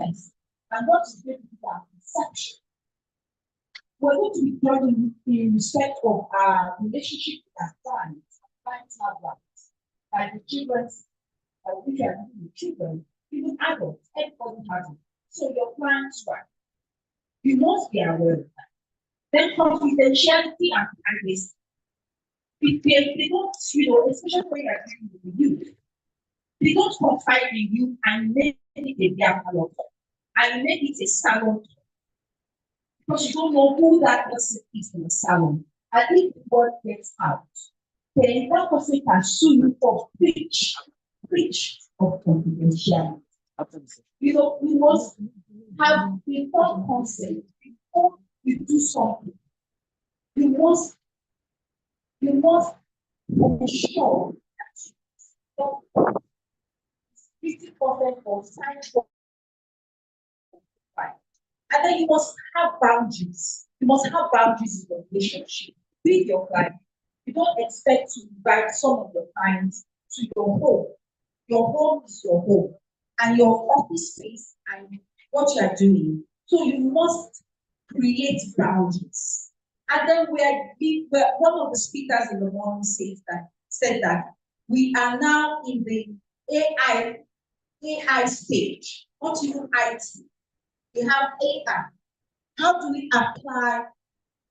process. And what is going to be our perception? We're going to be judging in respect of our relationship with our clients. Clients have rights. Like the children's, if you are dealing with children, even adults, everybody has it. So your client's right. You must be aware of that. Then confidentiality and privacy. They don't, especially when you're dealing with youth, they don't confide in you and make it a dialogue and make it a salon because you don't know who that person is in the salon. And if the word gets out, then that person can sue you for breach of confidentiality. We must have informed consent before you do something. You must ensure that 50% of sign for. And then you must have boundaries. You must have boundaries in your relationship with your client. You don't expect to invite some of your clients to your home. Your home is your home, and your office space and what you are doing. So you must create boundaries. And then one of the speakers in the morning said that we are now in the AI stage, not even IT. We have AI. How do we apply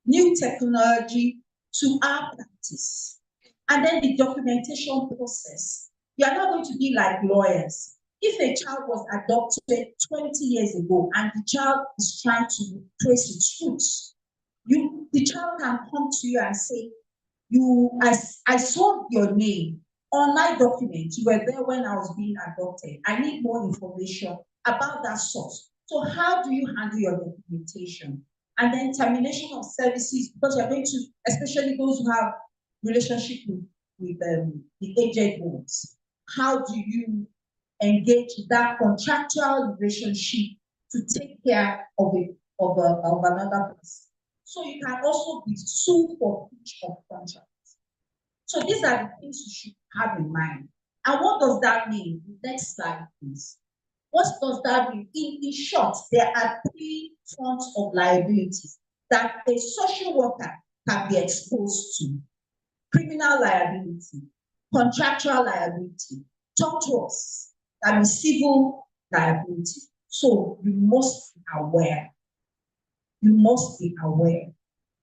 new technology to our practice? And then the documentation process. We are not going to be like lawyers. If a child was adopted 20 years ago and the child is trying to trace its roots, the child can come to you and say, I saw your name on my document. You were there when I was being adopted. I need more information about that source. So how do you handle your documentation? And then termination of services, because you're going to, especially those who have relationship with the aged ones, how do you engage that contractual relationship to take care of another person? So you can also be sued for breach of contract. So these are the things you should have in mind. And what does that mean? Next slide, please. What does that mean? In short, there are 3 fronts of liabilities that a social worker can be exposed to: criminal liability, contractual liability, tortious, and civil liability. So you must be aware. You must be aware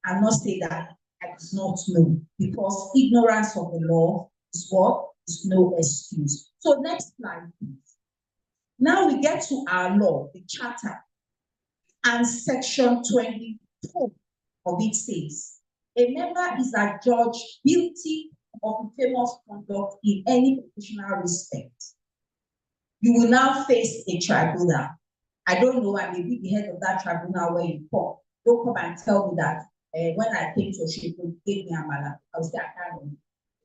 and not say that I do not know, because ignorance of the law is what? Is no excuse. So next slide, please. Now we get to our law, the charter, and section 24 of it says, a member is adjudged guilty of infamous conduct in any professional respect. You will now face a tribunal. I don't know, I may be the head of that tribunal where you come. Don't come and tell me that when I came to Oshiko, gave me Amala. I was that kind of.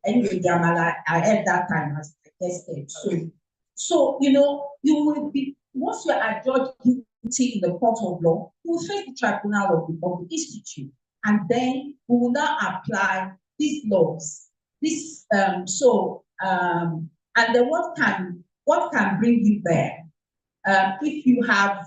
Anyway, the Amala, I had that time as I tested. So, you will be, once you are adjudged guilty in the court of law, you will face the tribunal of the institute. And then we will now apply these laws. And then what can bring you there? If you have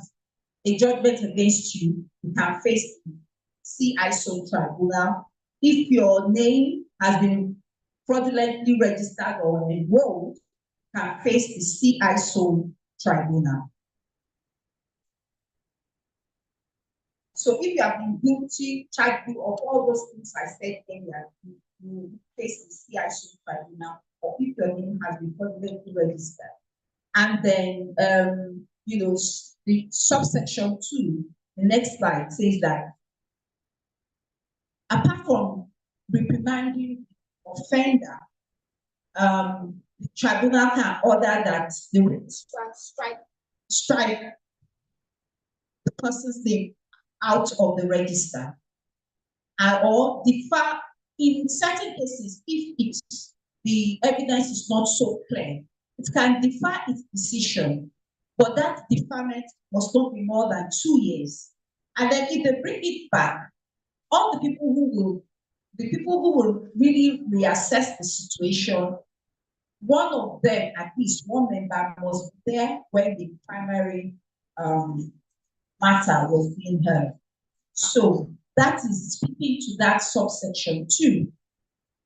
a judgment against you, you can face the C-ISOWN tribunal. If your name has been fraudulently registered or enrolled, you can face the C-ISOWN tribunal. So if you have been guilty, charged of all those things I said earlier, you face the C-ISOWN tribunal, or if your name has been fraudulently registered. And then, the subsection 2, the next slide says that apart from reprimanding the offender, the tribunal can order that the strike the person's name out of the register, or defer in certain cases if the evidence is not so clear. It can defer its decision, but that deferment must not be more than 2 years. And then if they bring it back, all the people who will really reassess the situation, one of them, at least one member, must be there when the primary matter was being heard. So that is speaking to that subsection 2.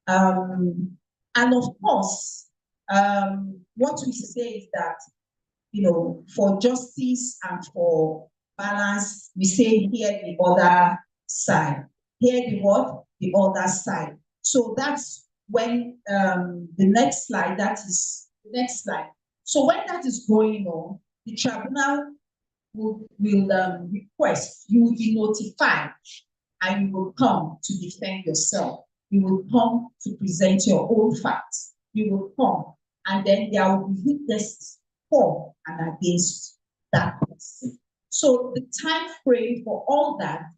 And of course, what we say is that, for justice and for balance, we say here the other side. Here the what? The other side. So that's when the next slide, that is the next slide. So when that is going on, the tribunal will request, you will be notified, and you will come to defend yourself. You will come to present your own facts. You will come, and then there will be witnesses for and against that person. So the time frame for all that,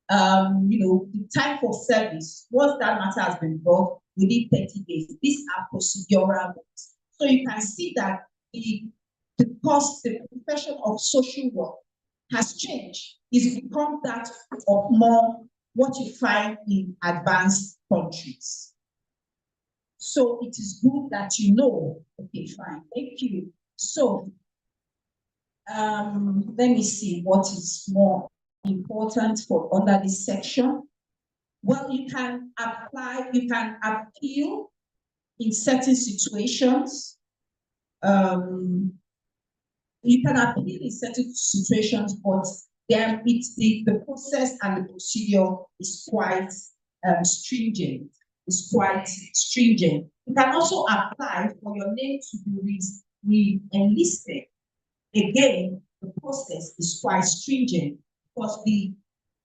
the time for service, once that matter has been brought within 30 days, these are procedural ones. So you can see that the profession of social work has changed. It's become that of more what you find in advanced countries. So it is good that okay, fine, thank you. So let me see what is more important for under this section. Well, you can appeal in certain situations. You can appeal in certain situations, but then the process and the procedure is quite stringent. It's quite stringent. You can also apply for your name to be re-enlisted. Again, the process is quite stringent because the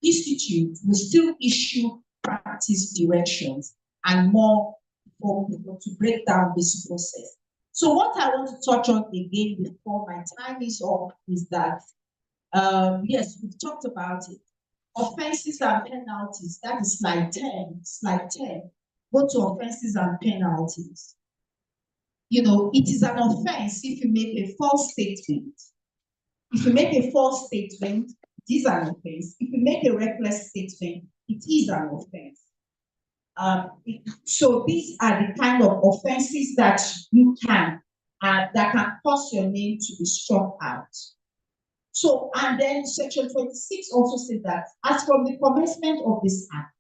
institute will still issue practice directions and more for people to break down this process. So what I want to touch on again before my time is up is that, yes, we've talked about it. Offenses and penalties, that is slide 10. Go to offenses and penalties. It is an offense if you make a false statement. If you make a false statement, it is an offense. If you make a reckless statement, it is an offense. So these are the kind of offenses that you can, that can cause your name to be struck out. So, and then section 26 also says that as from the commencement of this act,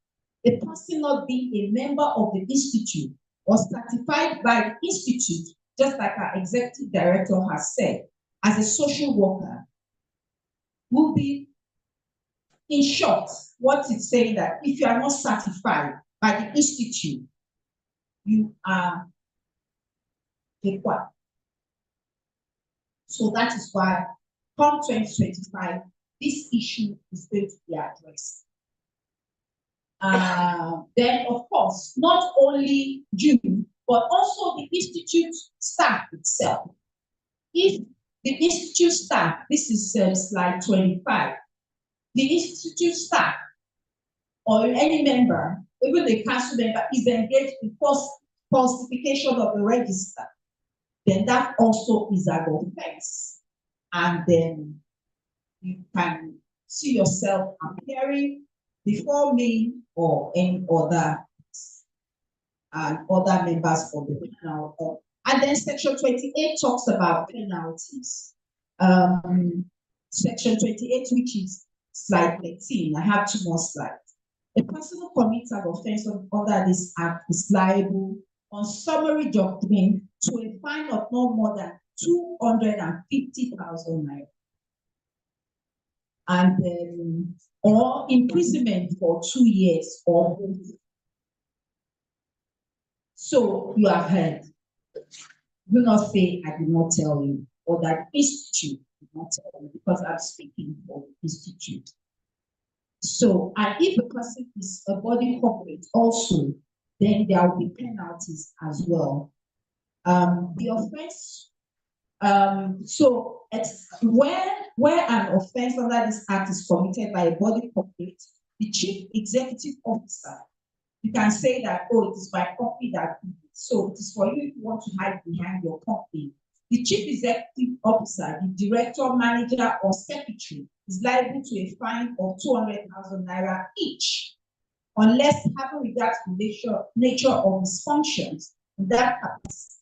a person not being a member of the institute or certified by the institute, just like our executive director has said, as a social worker, will be, in short, what it's saying that if you are not certified by the institute, you are a quack. So that is why, come 2025, this issue is going to be addressed. Then, of course, not only you, but also the institute staff itself. If the institute staff, this is slide 25, the institute staff or any member, even the council member, is engaged in falsification of the register, then that also is an offense. And then you can see yourself appearing before me or any other other members of the panel. And then section 28 talks about penalties. Section 28, which is slide 13. I have 2 more slides. A person who commits an offense under this act is liable on summary judgment to a fine of no more than 250,000 naira. And then, or imprisonment for 2 years or both. So you have heard. Do not say I did not tell you, or that institute did not tell you, because I'm speaking for the institute. So, and if the person is a body corporate also, then there will be penalties as well. The offense, so it's where an offense under this act is committed by a body corporate, the chief executive officer, you can say that, oh, it is my company that did it. So it is for you if you want to hide behind your company. The chief executive officer, the director, manager, or secretary is liable to a fine of 200,000 naira each, unless having regard to the nature of his functions in that capacity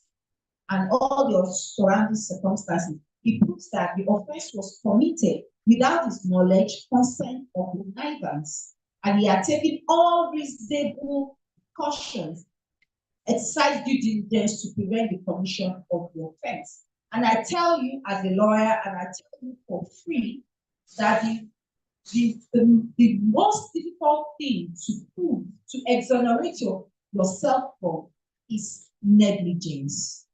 and all your surrounding circumstances, it proves that the offense was committed without his knowledge, consent, or connivance, and he had taken all reasonable cautions, exercise due diligence to prevent the commission of the offense. And I tell you as a lawyer, and I tell you for free, that the most difficult thing to prove, to exonerate yourself from, is negligence.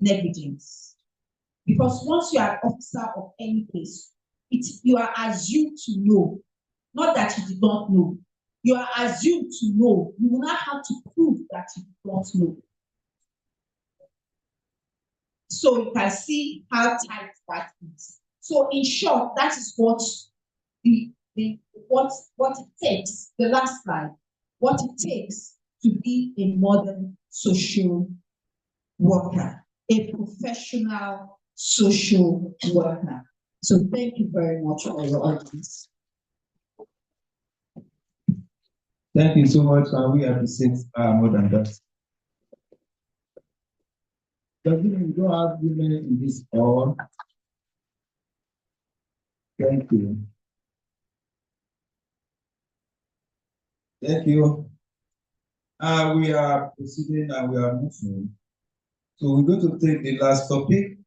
Negligence. Because once you are an officer of any place, you are assumed to know, not that you did not know. You are assumed to know. You will not have to prove that you don't know. So you can see how tight that is. So in short, that is what what it takes. The last slide. What it takes to be a modern social worker, a professional social worker. So thank you very much for your audience. Thank you so much, and we appreciate more than that. But we don't have women in this hall. Thank you. Thank you. We are proceeding and we are moving. So we're going to take the last topic,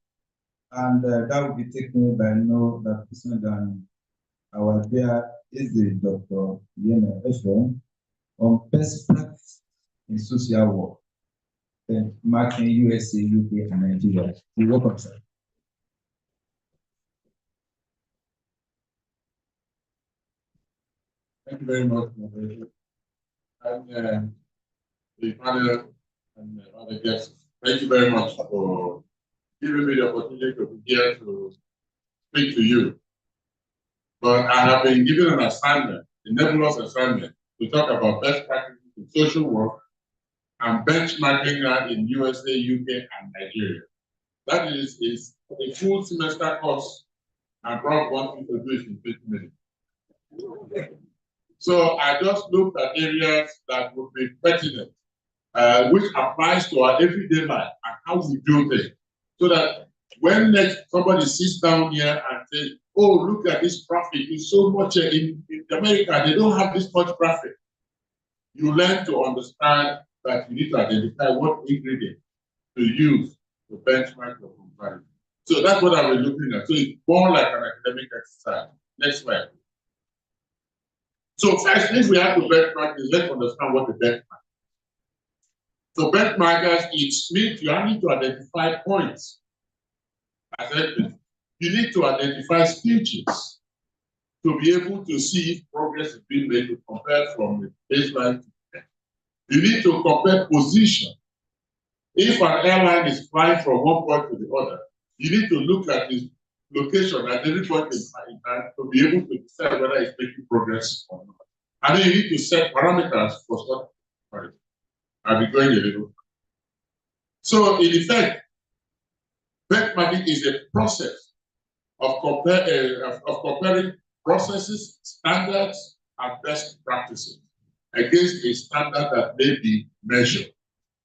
and that will be taken by no other person than our dear Dr. C-ISOWN on best practice in social work, marking USA, UK, and Nigeria. You're welcome, sir. Thank you very much, moderator. And the panel and other guests, thank you very much for giving me the opportunity to be here to speak to you. But I have been given an assignment, a nebulous assignment, to talk about best practices in social work and benchmarking that in USA, UK, and Nigeria. That is a full semester course, and Rob wants me to do it in 50 minutes. So I just looked at areas that would be pertinent, which applies to our everyday life and how we do things. So that when next somebody sits down here and says, oh, look at this traffic, it's so much in America, they don't have this much traffic. You learn to understand that you need to identify what ingredient to use to benchmark your comparison. So that's what I've been looking at. So it's more like an academic exercise. Next slide. So first, if we have to benchmark this, let's understand what the benchmark is. So benchmarkers, it means you need to identify points. I said, you need to identify stages to be able to see if progress is being made to compare from the baseline to the end. You need to compare position. If an airline is flying from one point to the other, you need to look at its location at every point in time to be able to decide whether it's making progress or not. And then you need to set parameters for such comparison. I'll be going a little. So in effect, benchmarking is a process of comparing processes, standards, and best practices against a standard that may be measured.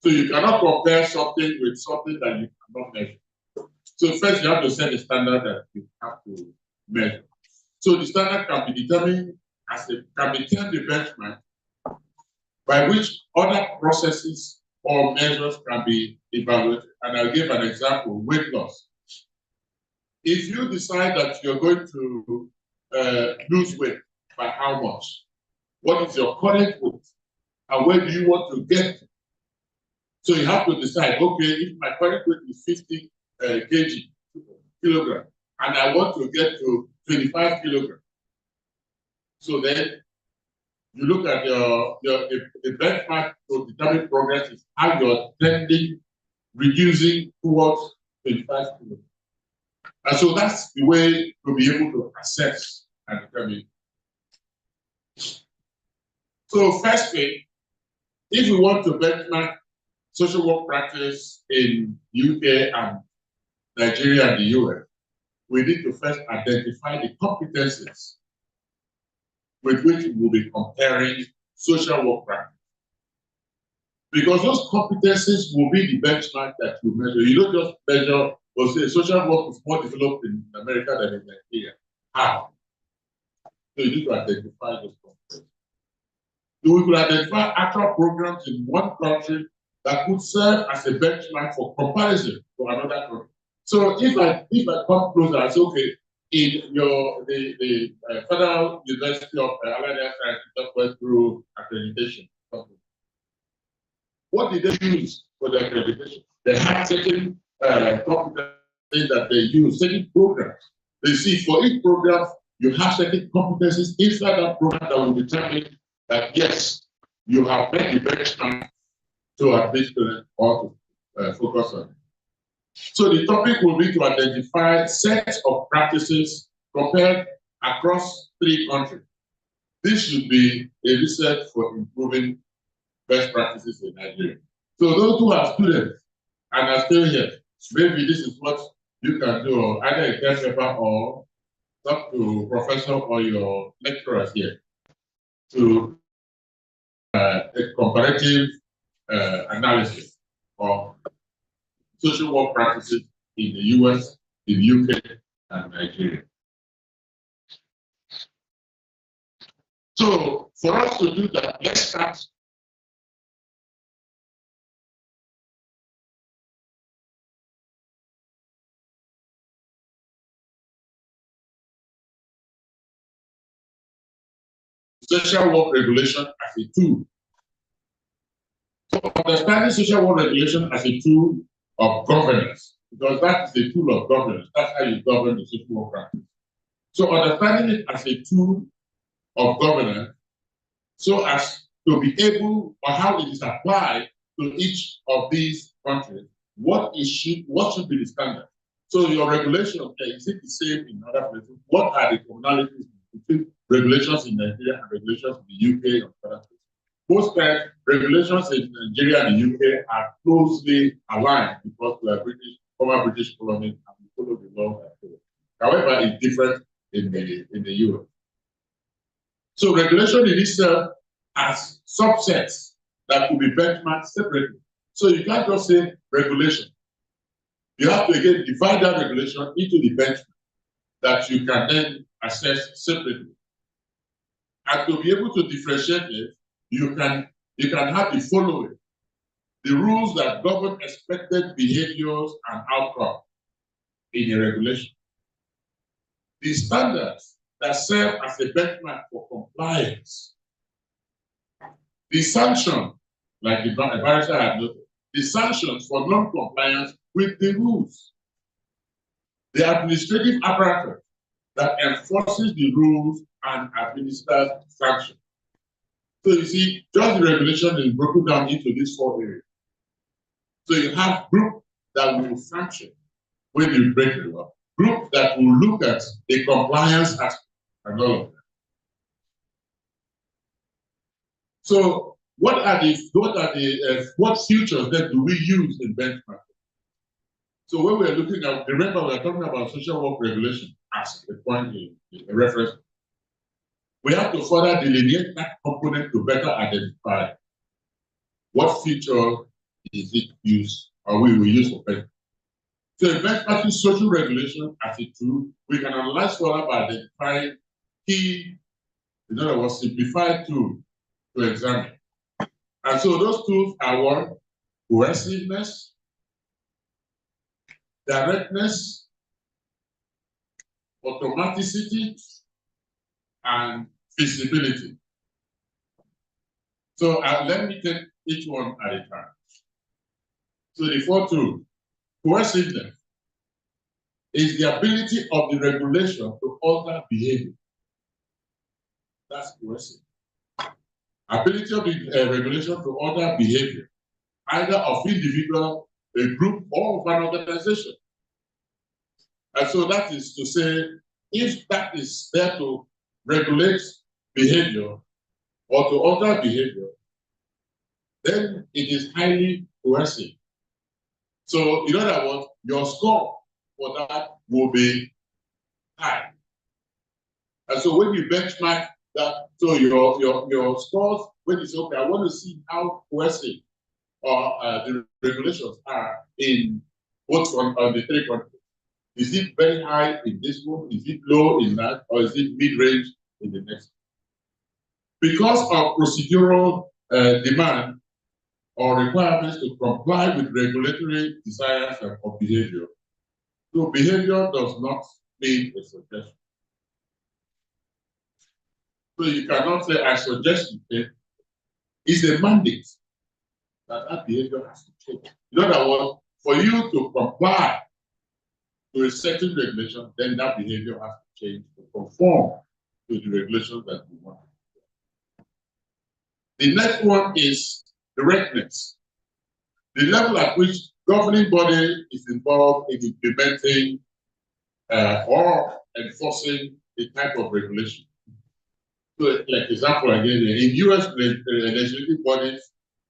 So you cannot compare something with something that you cannot measure. So first you have to set a standard that you have to measure. So the standard can be determined can be termed a benchmark by which other processes or measures can be evaluated. And I'll give an example, weight loss. If you decide that you're going to lose weight, by how much? What is your current weight? And where do you want to get to? So you have to decide, okay, if my current weight is 50 kilogram, and I want to get to 25 kilograms. So then you look at the benchmark to determine progress is how you're trending, reducing towards 25 kilograms. And so that's the way to be able to assess and determine. So firstly, if we want to benchmark social work practice in UK and Nigeria and the US, we need to first identify the competencies with which we will be comparing social work practice. Because those competencies will be the benchmark that you measure. You don't just measure or say social work is more developed in America than in Nigeria. How? So you need to identify those competencies. So we could identify actual programs in one country that could serve as a benchmark for comparison to another country. So if I come closer and say, okay, in the Federal University of Allied Sciences just went through accreditation. What did they use for the accreditation? They had certain competencies that they use, certain programs. They see for each program, you have certain competencies inside that program that will determine that yes, you have met the benchmark to administer or to focus on. So the topic will be to identify sets of practices compared across 3 countries. This should be a research for improving best practices in Nigeria. So those who are students and are still here, maybe this is what you can do, or either a test paper or talk to professor or your lecturers here to a comparative analysis of social work practices in the US, in the UK, and Nigeria. So for us to do that, let's start. Social work regulation as a tool. So understanding social work regulation as a tool of governance, because that is a tool of governance. That's how you govern the social work practice. So understanding it as a tool of governance, so as to be able, or how it is applied to each of these countries, what should be the standard? So your regulation, is it the same in other places? What are the commonalities between regulations in Nigeria and regulations in the UK and other places? Most times, regulations in Nigeria and the UK are closely aligned because we are former British colonies, and we follow the law. However, it's different in the US. So regulation in itself has subsets that could be benchmarked separately. So you can't just say regulation. You have to again divide that regulation into the benchmark that you can then assess separately. And to be able to differentiate it, you can have the following: the rules that govern expected behaviors and outcomes in a regulation, the standards that serve as a benchmark for compliance, the sanction, like the barrister had noted, the sanctions for non-compliance with the rules, the administrative apparatus that enforces the rules and administers sanctions. So you see, just the regulation is broken down into these 4 areas. So you have group that will sanction when you break the law, group that will look at the compliance aspect and all of that. So what features then do we use in benchmarking? So when we're looking at, remember we're talking about social work regulation as a point, a reference. We have to further delineate that component to better identify what feature is it used or we will use for benchmarking. So in benchmarking social regulation as a tool, we can analyze further by identifying key, in other words, simplified tools to examine. And so those tools are: 1, cohesiveness, directness, automaticity, and feasibility. So let me take each one at a time. So the 4 tools: cohesiveness is the ability of the regulation to alter behavior. That's cohesive. Ability of the regulation to alter behavior, either of individual, a group, or of an organization. And so that is to say, if that is there to regulate behavior or to alter behavior, then it is highly coercive. So in other words, your score for that will be high. And so when you benchmark that, so your scores, when you say, okay, I want to see how coercive or the regulations are in both on the three countries? Is it very high in this one? Is it low in that? Or is it mid-range in the next? Because of procedural demand or requirements to comply with regulatory desires of behavior, so behavior does not mean a suggestion. So you cannot say, I suggest you take. It's a mandate that behavior has to change. In other words, for you to comply to a certain regulation, then that behavior has to change to conform to the regulations that we want. The next one is directness. The level at which governing body is involved in implementing or enforcing the type of regulation. So, like example again, in U.S. legislative bodies,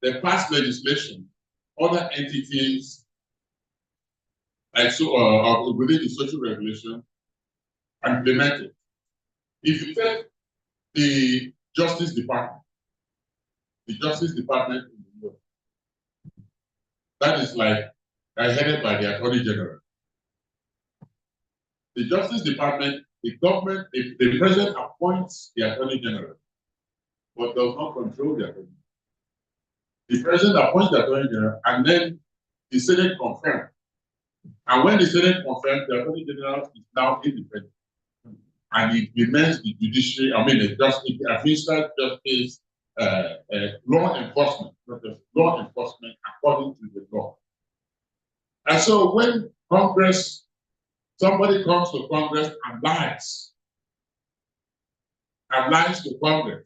they pass legislation. Other entities, like within the social regulation, implement it. If you take the Justice Department in the US, that is like headed by the Attorney General. The Justice Department, the government, the president appoints the Attorney General, but does not control the Attorney General. The president appoints the Attorney General, and then the Senate confirms. And when the Senate confirms, the Attorney General is now independent, and it implements the judiciary. I mean, it administers justice, law enforcement, law enforcement according to the law. And so, when somebody comes to Congress and lies to Congress,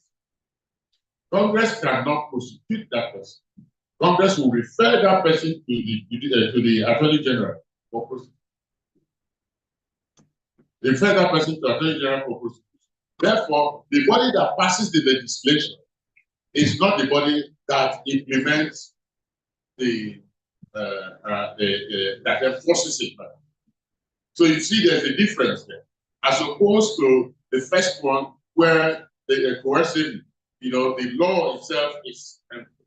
Congress cannot prosecute that person. Congress will refer that person to the Attorney General for prosecution. Refer that person to Attorney General for prosecution. Therefore, the body that passes the legislation is not the body that implements that enforces it. So you see, there's a difference there, as opposed to the first one where the coercive, the law itself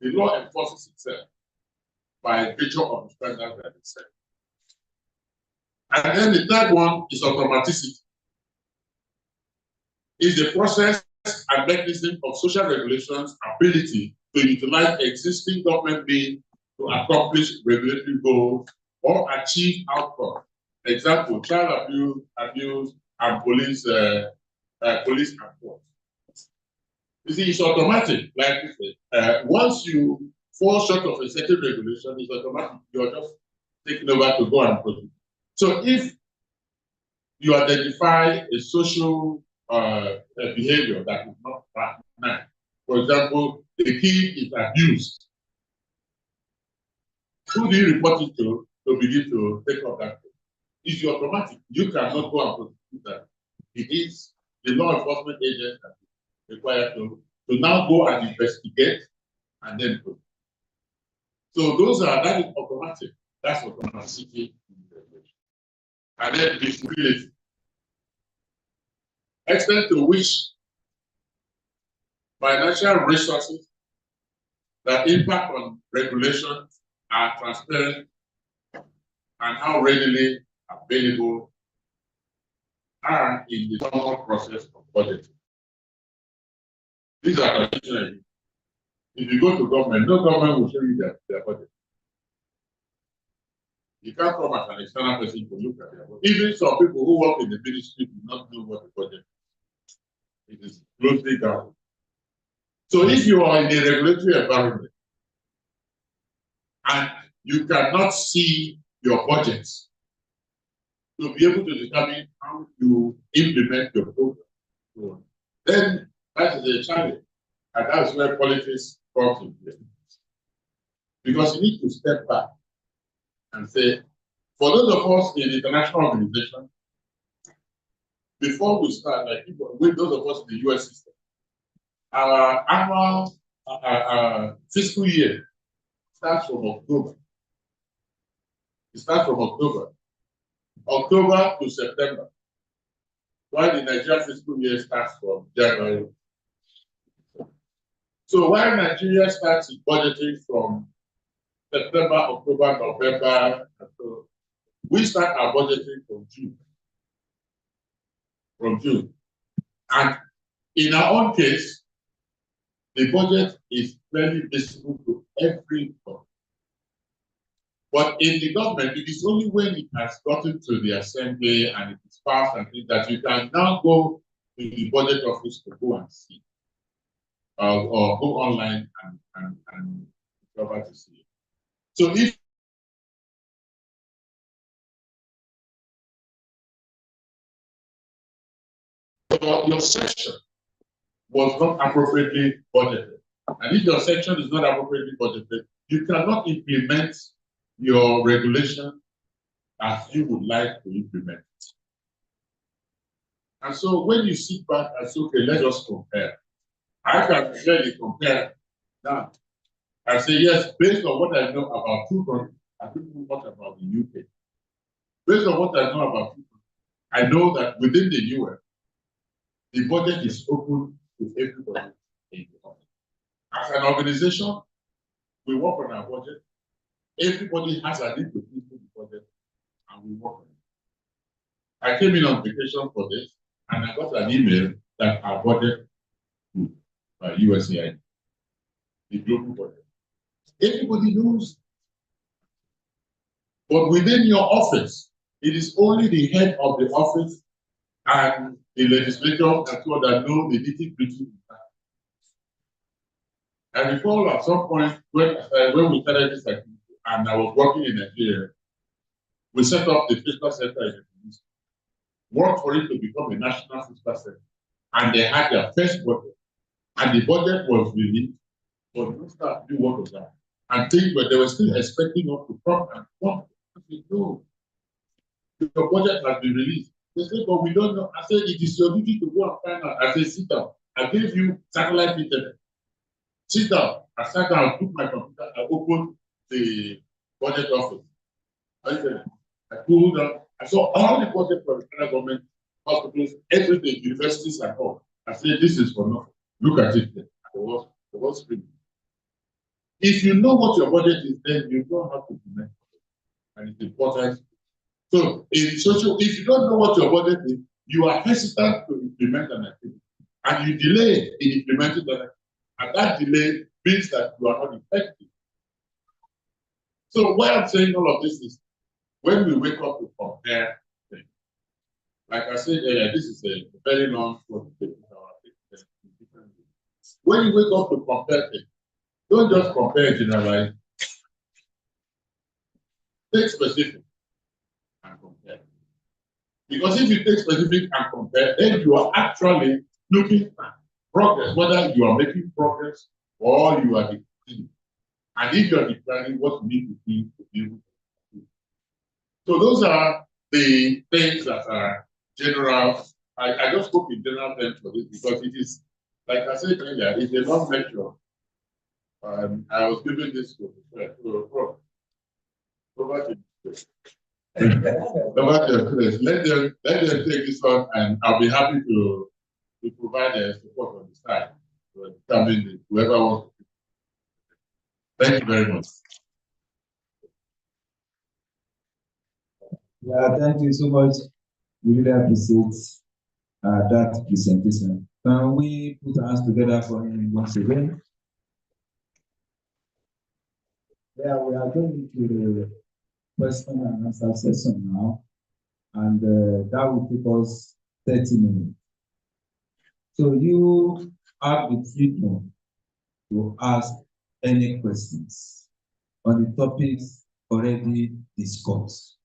the law enforces itself by virtue of the standards that it set. And then the third one is automaticity. Is the process and mechanism of social regulation's ability to utilize existing government means to accomplish regulatory goals or achieve outcomes. Example, child abuse, and police and court. You see, it's automatic. Like you said, once you fall short of a certain regulation, it's automatic. You're just taken over to go and prosecute. So if you identify a social behavior that is not that nice, for example, the kid is abused, who do you report it to begin to take up that case? It's automatic. You cannot go and prosecute that. It is the law enforcement agent that is required to now go and investigate and then prosecute. So that is automatic. That's automaticity in the regulation. And then visibility. Extent to which financial resources that impact on regulation are transparent and how readily available are in the normal process of budgeting. These are traditional. If you go to government, no government will show you their budget. You can't come as an external person to look at their budget. Even some people who work in the ministry do not know what the budget is. It is closely guarded. So if you are in a regulatory environment and you cannot see your budgets to be able to determine how you implement your program, then that is a challenge. And that's where politics comes in place. Because you need to step back and say, for those of us in the international organization, before we start, like with those of us in the US system, our annual fiscal year starts from October. It starts from October to September, while the Nigerian fiscal year starts from January. So while Nigeria starts its budgeting from September, October, November. So we start our budgeting from June. And in our own case, the budget is very visible to everybody. But in the government, it is only when it has gotten to the assembly and it is passed and things that you can now go to the budget office to go and see, or go online and discover to see it. So if your section was not appropriately budgeted, and if your section is not appropriately budgeted, you cannot implement your regulation as you would like to implement it. And so when you sit back and say, okay, let us compare, I can clearly compare now. I say, yes, based on what I know about two countries, I don't know much about the UK. Based on what I know about two countries, I know that within the US, the budget is open to everybody in the country. As an organization, we work on our budget. Everybody has an input into the budget, and we work on it. I came in on vacation for this, and I got an email that our budget by USAID, the global budget. Everybody knows. But within your office, it is only the head of the office and the legislature and so that know the nitty-gritty. I recall at some point when we started this activity and I was working in Nigeria, we set up the fiscal center in the police, worked for it to become a national fiscal center, and they had their first budget, and the budget was released, but no staff knew what was that. And things were, they were still expecting us to come and come. I said, no, your budget has been released. They said, but we don't know. I said, it is your duty to go and find out. I said, sit down. I gave you satellite internet. Sit down. I sat down, I took my computer, I opened the budget office. I pulled up, I saw all the budget for the federal government, hospitals, everything, universities and all. I said, this is for nothing. Look at it there. The was screaming. If you know what your budget is, then you don't have to implement it. And it's important. So in social, if you don't know what your budget is, you are hesitant to implement an activity. And you delay in implementing that activity. And that delay means that you are not effective. So why I'm saying all of this is when we wake up to compare things, like I said earlier, this is a very long story. When you wake up to compare things, don't just compare generalized. Take specific and compare. Because if you take specific and compare, then you are actually looking at progress, whether you are making progress or you are declining. And if you are declining, what you need to do to be able to do. So those are the things that are general. I just spoke in general terms for this because it is, like I said earlier, it's a long lecture. I was giving this to Prof. Over to you. Let them take this on, and I'll be happy to provide support on the side to determine whoever wants to. Thank you very much. Yeah, thank you so much. We really appreciate that presentation. Can we put our hands together for him once again? Yeah, we are going to the question and answer session now, and that will take us 30 minutes. So you have the freedom to ask any questions on the topics already discussed.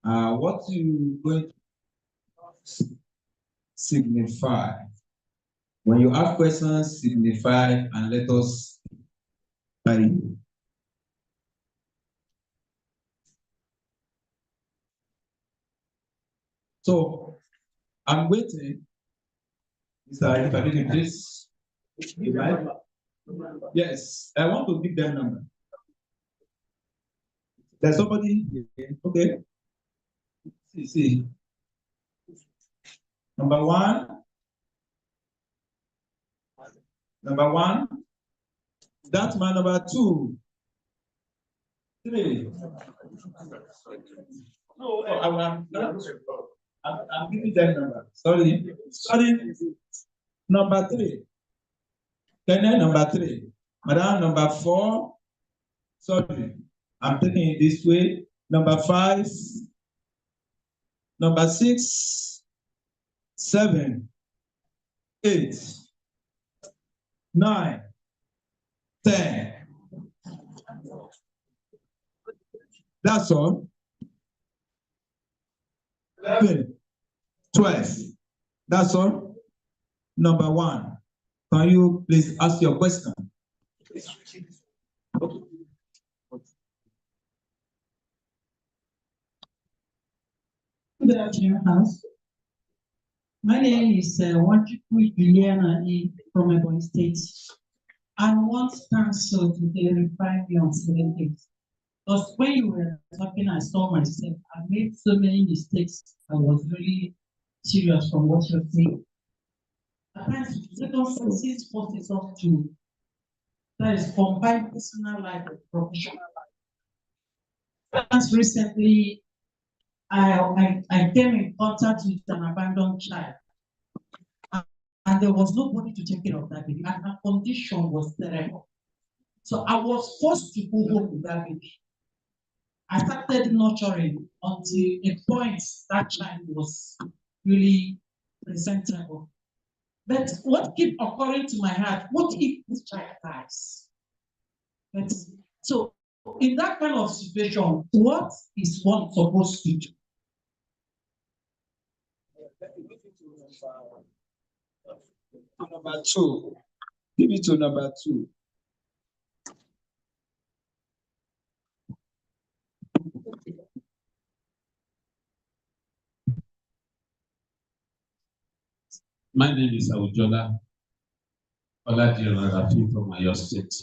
What you going to signify when you ask questions, signify and let us carry you. So I'm waiting. Mr. Ifadini, please. Yes, I want to give them number. There's somebody here. Okay. See. Number one. That man, number two. 3. No, I'm giving them number. Sorry. Number 3. Kenya, number 3. Madam, number 4. Sorry, I'm taking it this way. Number 5. Number 6. 7. 8. 9. 10. That's all. 11. 12. That's all. Number 1. Can you please ask your question? Good afternoon, House. My name is Wanchukwu Juliana E. from Ebonyi State. I want council to verify me on certain things. Because when you were talking, I saw myself. I made so many mistakes. I was really serious from what you're saying. At times, circumstances force us off to, that is, combine personal life with professional life. As recently, I came in contact with an abandoned child, and there was nobody to take care of that baby, and her condition was terrible. So I was forced to go home with that baby. I started nurturing until a point that child was really presentable. But what kept occurring to my heart, what if this child dies? But, so in that kind of situation, what is one supposed to do? Number 2. Give it to number 2. My name is Awujola Oladiran from Oyo State.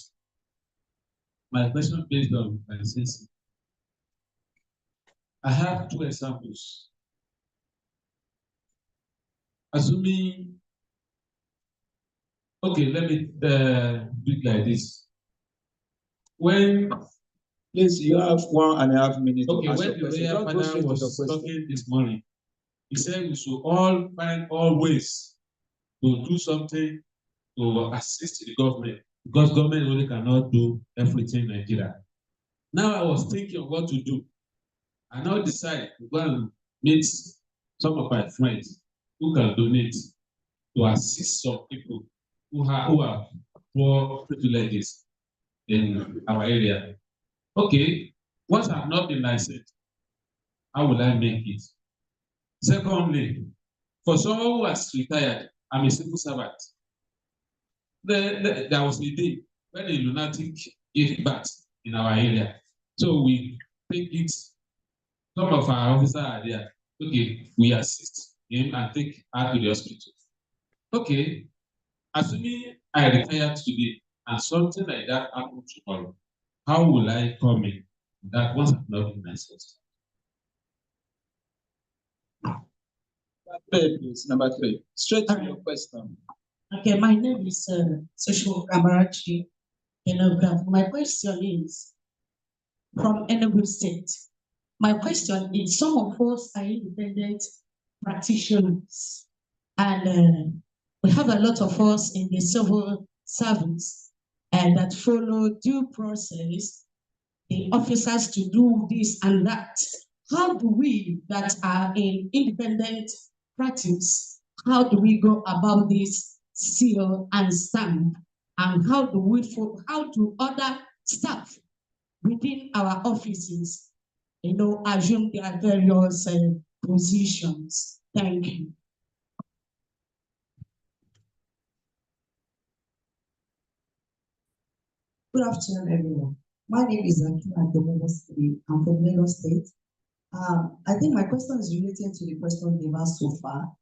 My question based on my sense. I have 2 examples. Assuming, okay, let me do it like this. When, Please, you have 1.5 minutes. okay, when the royal father was talking this morning, he said we should all find all ways to do something to assist the government, because government only cannot do everything in Nigeria. Now I was thinking of what to do. I now decide to go and meet some of my friends who can donate to assist some people who have poor privileges in our area. Okay, once I've not been licensed, how will I make it? Secondly, for someone who has retired, I'm a civil servant. There was a day when a lunatic gave birth in our area. So we take it, some of our officers are there. Okay, we assist him and take her to the hospital. Okay, assuming I retire today and something like that happens tomorrow, how will I come in that once I've not been licensed? Please, number 3. Straight to your question. Okay, my name is Social Kamarachi. My question is from Enugu State. My question is, some of us are independent practitioners, and we have a lot of us in the civil service and that follow due process, the officers to do this and that. How do we that are in independent practice, how do we go about this seal and stamp? And how do other staff within our offices, assume their various positions? Thank you. Good afternoon, everyone. My name is Akina Domobosky. I'm from Lagos State. I think my question is related to the question they've asked so far.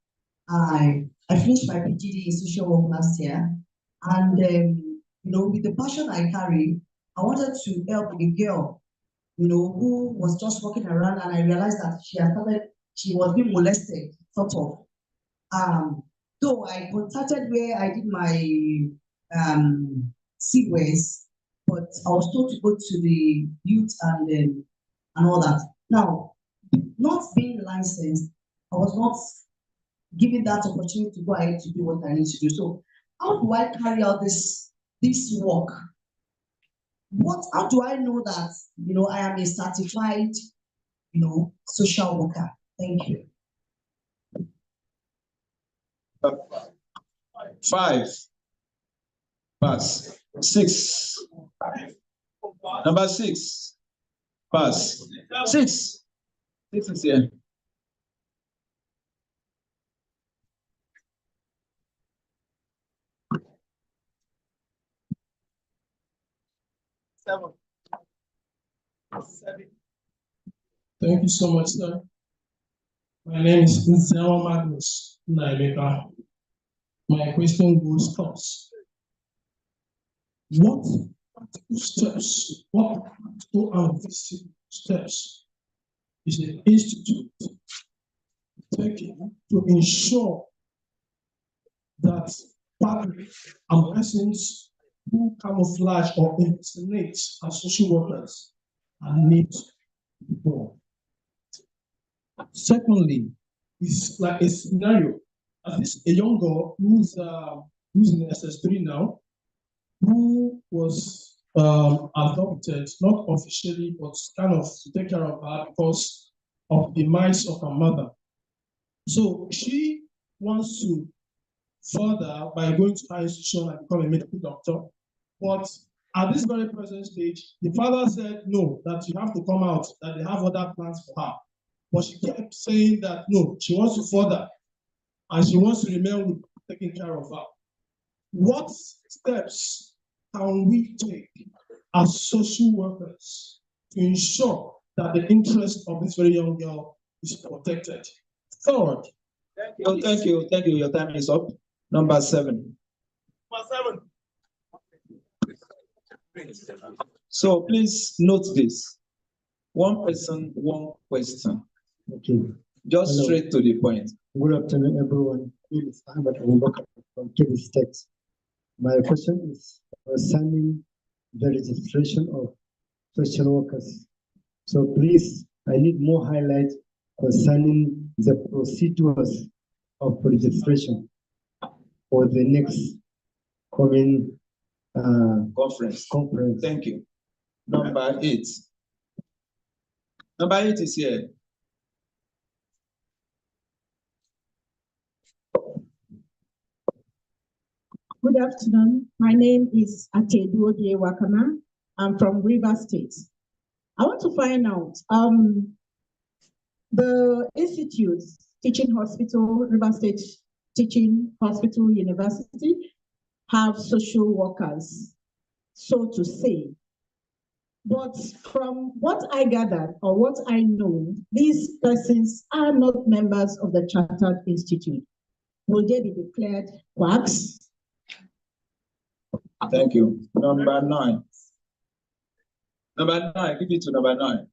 I finished my PGD in social work last year, and with the passion I carry, I wanted to help a girl, who was just walking around, and I realized that she was being molested, sort of. So I contacted where I did my CWES, but I was told to go to the youth and all that. Now, not being licensed, I was not given that opportunity to go ahead to do what I need to do. So how do I carry out this work? How do I know that, I am a certified, social worker? Thank you. 5. Pass. 6. Number 6. Pass. 6. 6 is here. Thank you so much, sir. My name is Nzewa Magnus Naimeka. My question goes first. What practical steps is the institute taking to ensure that public and persons who camouflage or impersonate as social workers are made before? Secondly, it's like a scenario. A young girl who's in SS3 now, who was adopted, not officially, but kind of to take care of her because of the demise of her mother. So she wants to further by going to higher institution and become a medical doctor. But at this very present stage, the father said no, that you have to come out, that they have other plans for her. But she kept saying that no, she wants to further and she wants to remain with taking care of her. What steps can we take as social workers to ensure that the interest of this very young girl is protected? Third. Thank you. Your time is up. Number 7. So please note this. One person, one question. Okay. Just Hello. Straight to the point. Good afternoon, everyone. My name is Ahmed Abubakar from Kebbi State. My question is concerning the registration of social workers. So please, I need more highlight concerning the procedures of registration for the next coming Conference. Thank you. Number 8. Number 8 is here. Good afternoon. My name is Atedu Wakama. I'm from Rivers State. I want to find out, the institutes, Teaching Hospital, Rivers State Teaching Hospital University, have social workers, so to say. But from what I gathered or what I know, these persons are not members of the Chartered Institute. Will they be declared quacks? Thank you. Number 9. Number 9, give it to number 9.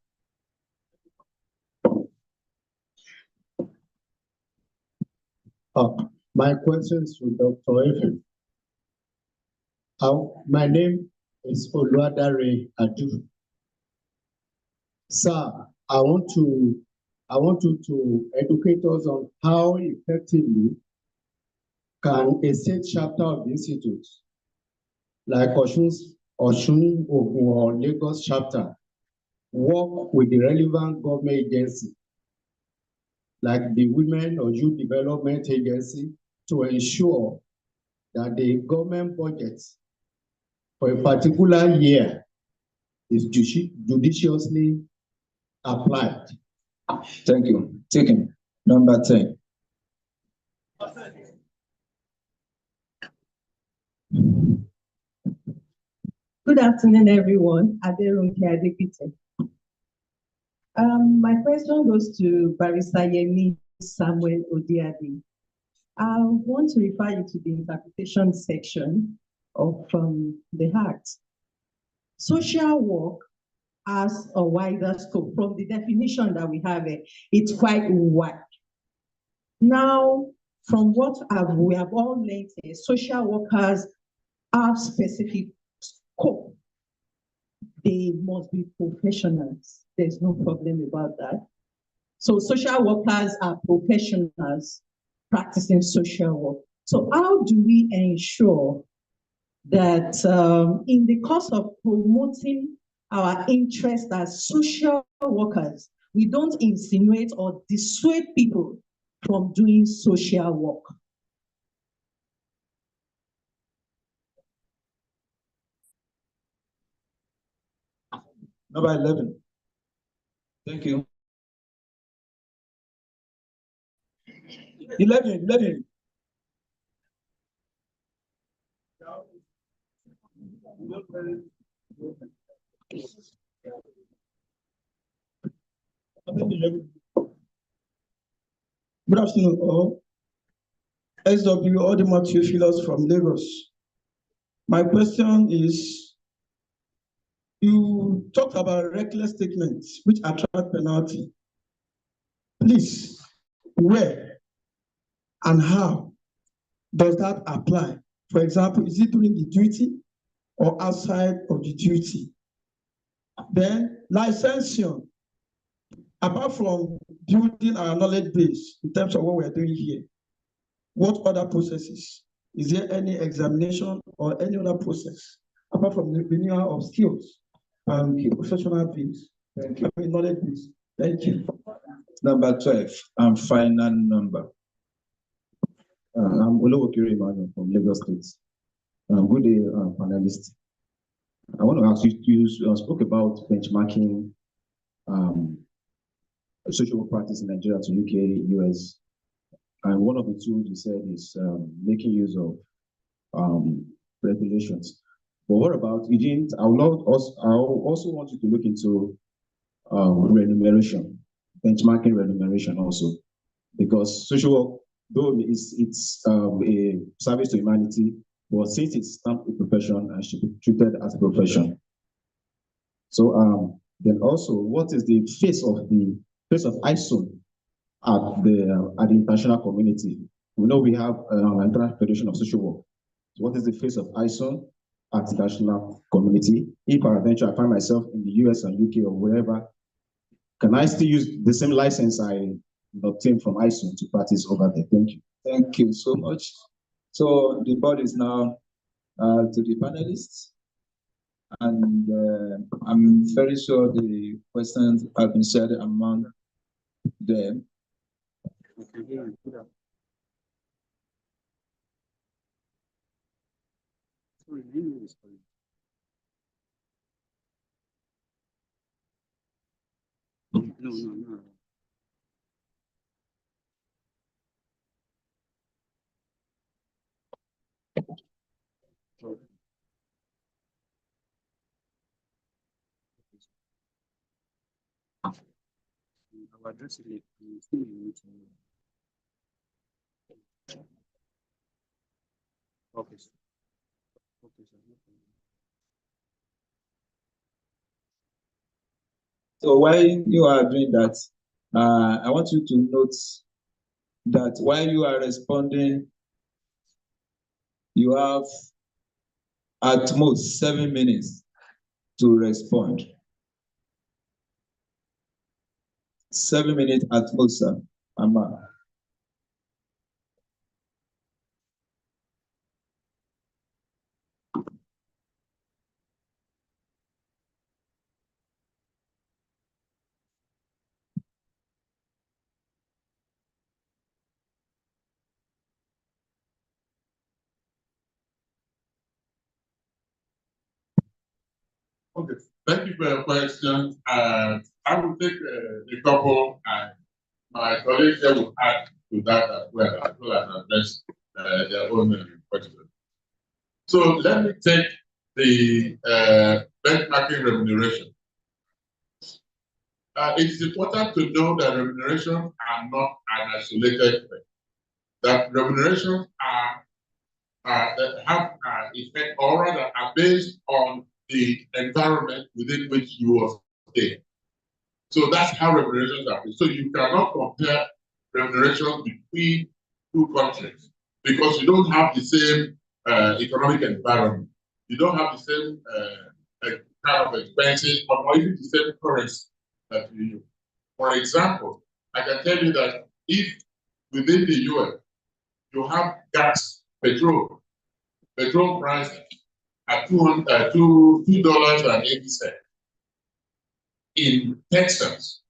My question is to Dr. Efe. My name is Oluwadare Adu. Sir, I want you to educate us on how effectively can a state chapter of the institute, like Osun, Ogun, or Lagos chapter, work with the relevant government agency, like the Women or Youth Development Agency, to ensure that the government budget for a particular year is judiciously applied. Thank you. Taken. Number 10. Good afternoon, everyone. Aderunke Adekite. My question goes to Barrister Yemi Samuel Odiade. I want to refer you to the interpretation section of the Act. Social work has a wider scope. From the definition that we have, it's quite wide. Now, from what we have all learned, social workers have specific scope. they must be professionals. There's no problem about that. So social workers are professionals practicing social work. So how do we ensure that in the course of promoting our interest as social workers, we don't insinuate or dissuade people from doing social work? Number 11. Thank you. 11. Good afternoon, all. SW Audemars Theophilus from Lagos. My question is, you talked about reckless statements which attract penalty. Please, where and how does that apply? For example, is it during the duty or outside of the duty? Then licensing, apart from building our knowledge base in terms of what we're doing here, what other processes? Is there any examination or any other process apart from the renewal of skills and professional base? Thank you. Knowledge base. Thank you. Number 12, and final number. I'm Olowokiri Emmanuel from Lagos State. Good day, panelists. I want to ask you, you spoke about benchmarking social work practice in Nigeria to UK, US, and one of the tools you said is making use of regulations. But what about, you didn't, I also want you to look into remuneration, benchmarking remuneration also, because social work, though it's a service to humanity, but since it's not a profession and should be treated as a profession. So then also, what is the face of I-SOWN at the international community? We know we have an International Federation of Social Work. So what is the face of I-SOWN at the international community? If peradventure I find myself in the US and UK or wherever, can I still use the same license I obtained from I-SOWN to practice over there? Thank you. Thank you so much. So the board is now to the panelists, and I'm very sure the questions have been shared among them. No. I'll address it later. Okay, sir. Okay, sir. So while you are doing that, I want you to note that while you are responding, you have at most 7 minutes to respond. 7 minutes at most, sir. Amma. Okay, thank you for your question. I will take a couple, and my colleagues here will add to that as well as address their own question. So let me take the benchmarking remuneration. It is important to know that remunerations are not an isolated thing. That remunerations that have effect, or rather are based on the environment within which you are staying. So that's how remunerations are based. So you cannot compare remunerations between two countries because you don't have the same economic environment. You don't have the same kind of expenses or even the same currency that you use. For example, I can tell you that if within the US you have gas, petrol price at $2.80 in Texas,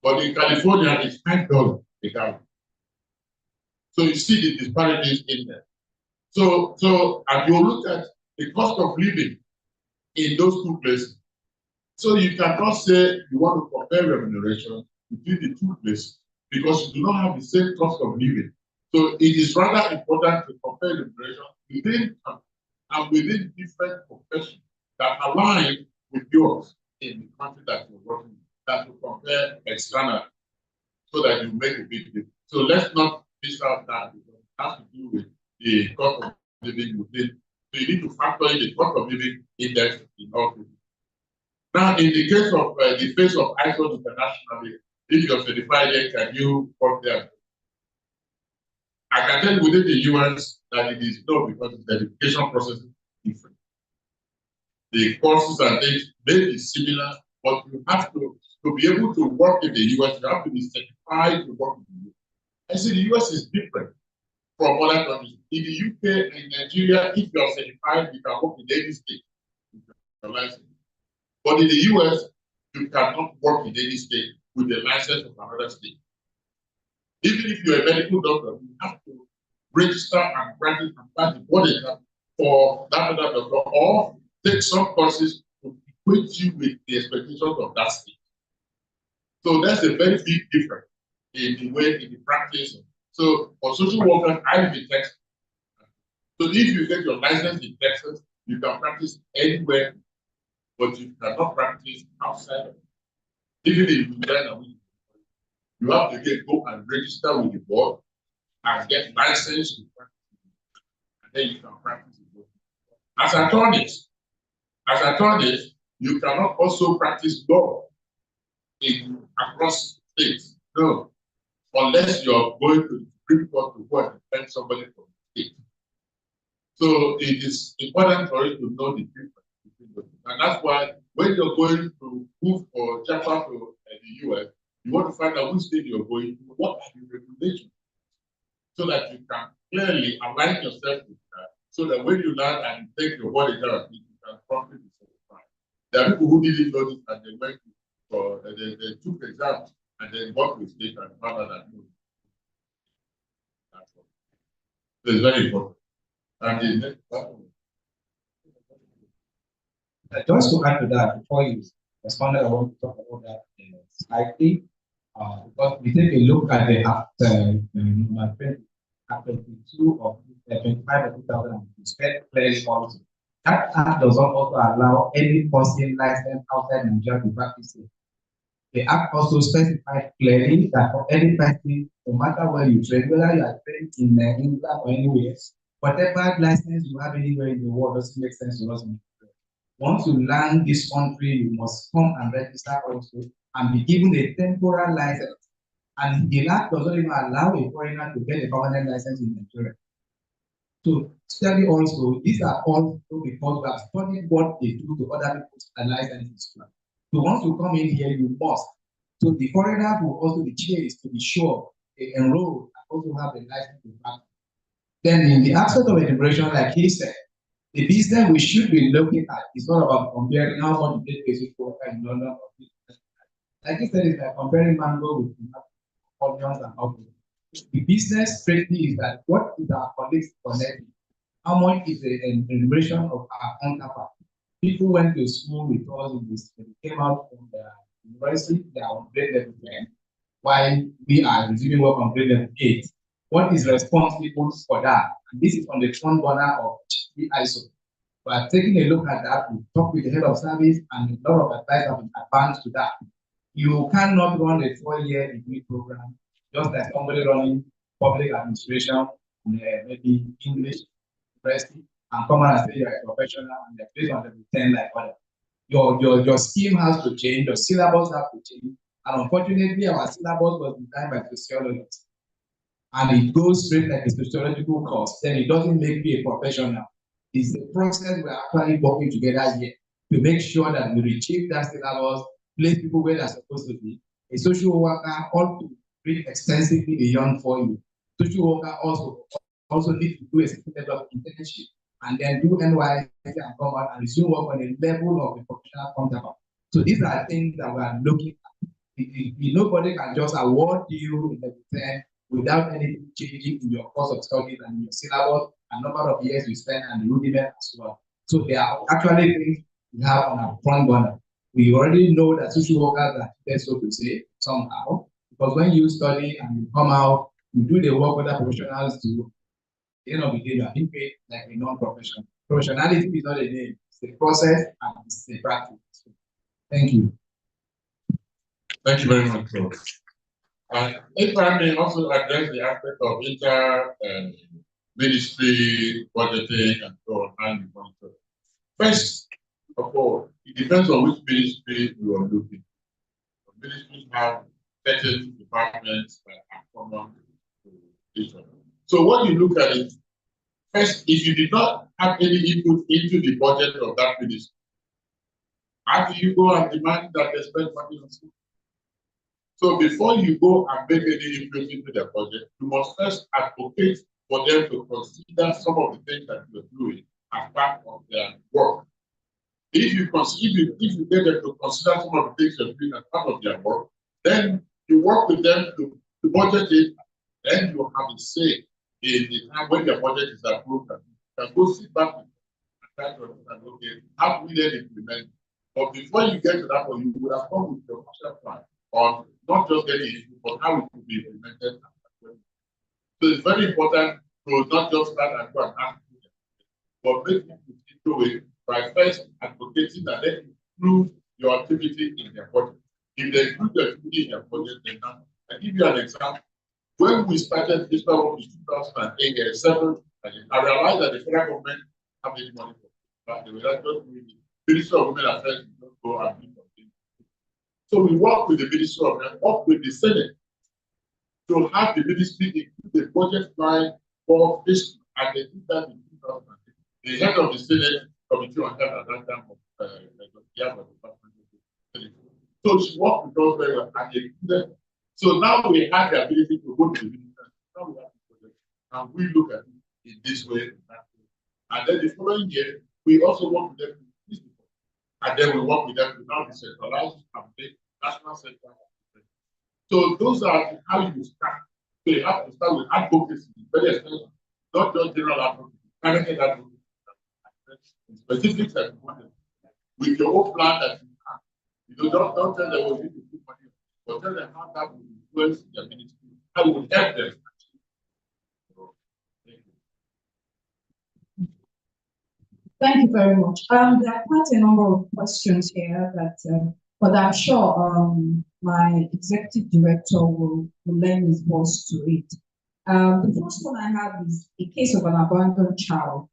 but in California it's $5 a gallon. So you see the disparities in there. So and you look at the cost of living in those two places. So you cannot say you want to compare remuneration between the two places because you do not have the same cost of living. So it is rather important to compare remuneration within and within different professions that align with yours in the country that you're working in, than to compare external so that you make a big difference. So let's not miss out that because it has to do with the cost of living within. So you need to factor in the cost of living index in all cases. Now, in the case of the face of ISO internationally, if you're certified yet, can you work there? I can tell you within the US that it is no, because the certification process is different. The courses and things may be similar, but you have to be able to work in the US, you have to be certified to work in the US. I see the US is different from other countries. In the UK and Nigeria, if you are certified, you can work in any state with your license. But in the US, you cannot work in any state with the license of another state. Even if you're a medical doctor, you have to register and practice and pass the board exam for that other doctor, or take some courses to equate you with the expectations of that state. So that's a very big difference in the way, in the practice. So for social workers, I live in Texas. So if you get your license in Texas, you can practice anywhere, but you cannot practice outside of it. Even if you learn, you have to go and register with the board and get licensed to practice, and then you can practice it. As attorneys, you cannot also practice law across states. No, unless you are going to the Supreme Court to go and defend somebody from the state. So it is important for you to know the difference between those. And that's why when you're going to move or transfer to the US, you want to find out which state you're going to, what are the regulations, so that you can clearly align yourself with that, so that when you land and take your body down, you can properly be certified. There are people who didn't know this and they went for they took exams and then worked with state and found out that no. That's all. So it's very important. And the next one. Just to add to that, before you respond, I want to talk about that slightly. Because we take a look at the Act 22 of 25 of 2000, spent clearly policy. That Act does not also allow any person licensed outside Nigeria to practice it. The Act also specifies clearly that for any person, no matter where you train, whether you are trained in England or anywhere, whatever license you have anywhere in the world doesn't make sense to us. Once you land this country, you must come and register also and be given a temporary license. And the Act does not even allow a foreigner to get a permanent license in Nigeria. So study also, these are all because we have studied what they do to other people's licenses. So once you come in here, you must. So the foreigner will also be chased to be sure they enroll and also have a license to practice. Then in the aspect of immigration, like he said, the business we should be looking at is not about comparing how much you get paid for in London or business. Like he said, it's like comparing mango with onions and apples. The business strategy is that what is our colleagues connecting? How much is the immigration of our counterpart? People went to school with us in this, they came out from the university, they are on grade level 10, while we are resuming work on grade level 8. What is responsible for that? And this is on the front burner of C-ISOWN. We are taking a look at that. We talk with the head of service, and a lot of advice have been advanced to that. You cannot run a 4-year degree program just like somebody running public administration, maybe English, university, and come out and say you're a professional and they're based on level 10 like others. Your scheme has to change, your syllabus has to change. And unfortunately, our syllabus was designed by sociologists. And it goes straight like a sociological course, then it doesn't make you a professional. It's the process we're actually working together here. to make sure that we retrieve that syllabus, place people where they're supposed to be. A social worker ought to read extensively beyond 4 years. Social worker also need to do a certain level of internship and then do NYSC and come out and resume work on a level of the professional counterpart. So these are things that we are looking at. Nobody can just award you in the return without anything changing in your course of studies and in your syllabus and number of years you spend and the rudiment as well. So there are actually things we have on our front burner. We already know that social workers are there, so to say, somehow, because when you study and you come out, you do the work other professionals do. At the end of the day, you are being paid like a non-professional. Professionality is not a name, it's a process and it's a practice. Thank you. Thank you very much, Prof. And if I may also address the aspect of ministry budgeting and so on, and you monitor. First of all, it depends on which ministry you are looking. Ministries have certain departments that are common to each other. So what you look at is, first, if you did not have any input into the budget of that ministry, how do you go and demand that they spend money on school? So before you go and make any input into their budget, you must first advocate for them to consider some of the things that you're doing as part of their work. If you get them to consider some of the things you're doing as part of their work, then you work with them to budget it, then you have a say in the time when their budget is approved. You can go sit back and try to understand, okay, how do we then implement it? But before you get to that point, you would have come with your master plan on not just getting it, but how it will be implemented. So it's very important to not just start and go and ask, but make it into it by first advocating that they include your activity in their budget. If they include your activity in their budget, then now, I'll give you an example. When we started this program in 2007, I realized that the federal government have any money for it, but they were not just doing it. Ministry of Women Affairs did not go and do something. So we worked with the Ministry of Health, worked with the Senate to have the ministry include the budget line for this, and they did that in 2008. The head of the Senate Committee on Health at that time of so she worked with us very well, and they included. So now we have the ability to go to the minister. Now we have the project, and we look at it in this way. And then the following year, we also work with them. And then we work with them to now decentralize and make national center. So those are how you start. So you have to start with advocacy, very expensive, not just general advocacy, targeted advocacy. Specifics that you want with your own plan that you have. You don't tell them what you need to do money, but tell them how that will influence their ministry, how it will help them. Thank you very much. There are quite a number of questions here that, but I'm sure my executive director will lend his voice to it. The first one I have is a case of an abandoned child.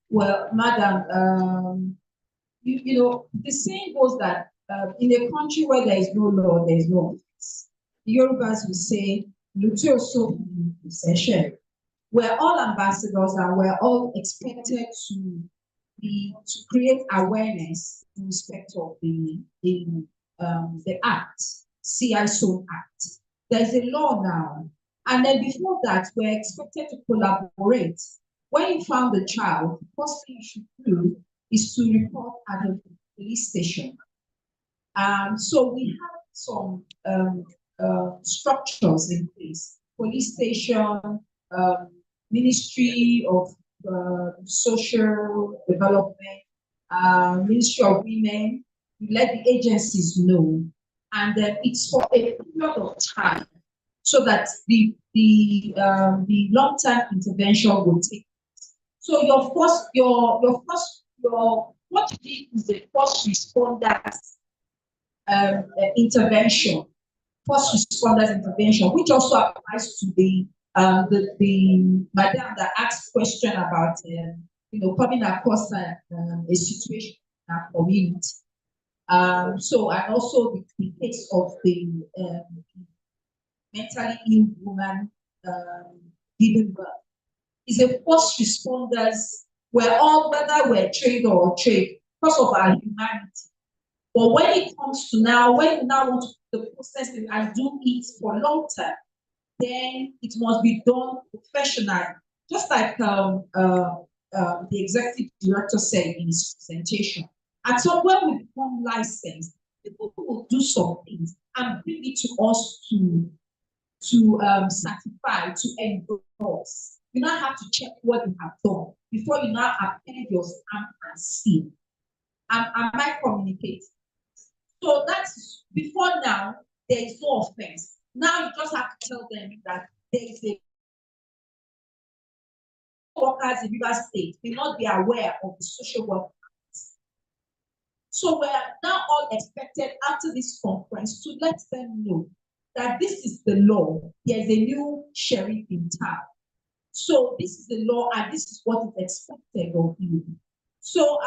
Well, madam, you know, the saying goes that in a country where there is no law, there is no offense. The Yorubas will say, we're all ambassadors and we're all expected to create awareness in respect of the act, C-ISOWN Act. There's a law now, and then before that, we're expected to collaborate. When you found the child, the first thing you should do is to report at the police station. So we have some structures in place: police station, Ministry of Social Development, Ministry of Women. We let the agencies know, and then it's for a period of time, so that the long-term intervention will take. So what you did is the first responders intervention, which also applies to the madam that asked question about coming across a situation in our community. So and also the case of the mentally ill woman giving birth is a first responders. We're all, whether we're trained or trained, because of our humanity. But when it comes to now, when we now want to process it and do it for long term, then it must be done professionally. Just like the executive director said in his presentation. And so when we become licensed, people will do some things and bring it to us to certify, to endorse. You now have to check what you have done before you now append your stamp and seal. Am I communicating? So that's before now, there is no offense. Now you just have to tell them that there is a workers in River State may not be aware of the social work. So we are now all expected after this conference to let them know that this is the law. There's a new sheriff in town. So this is the law and this is what is expected of you. So,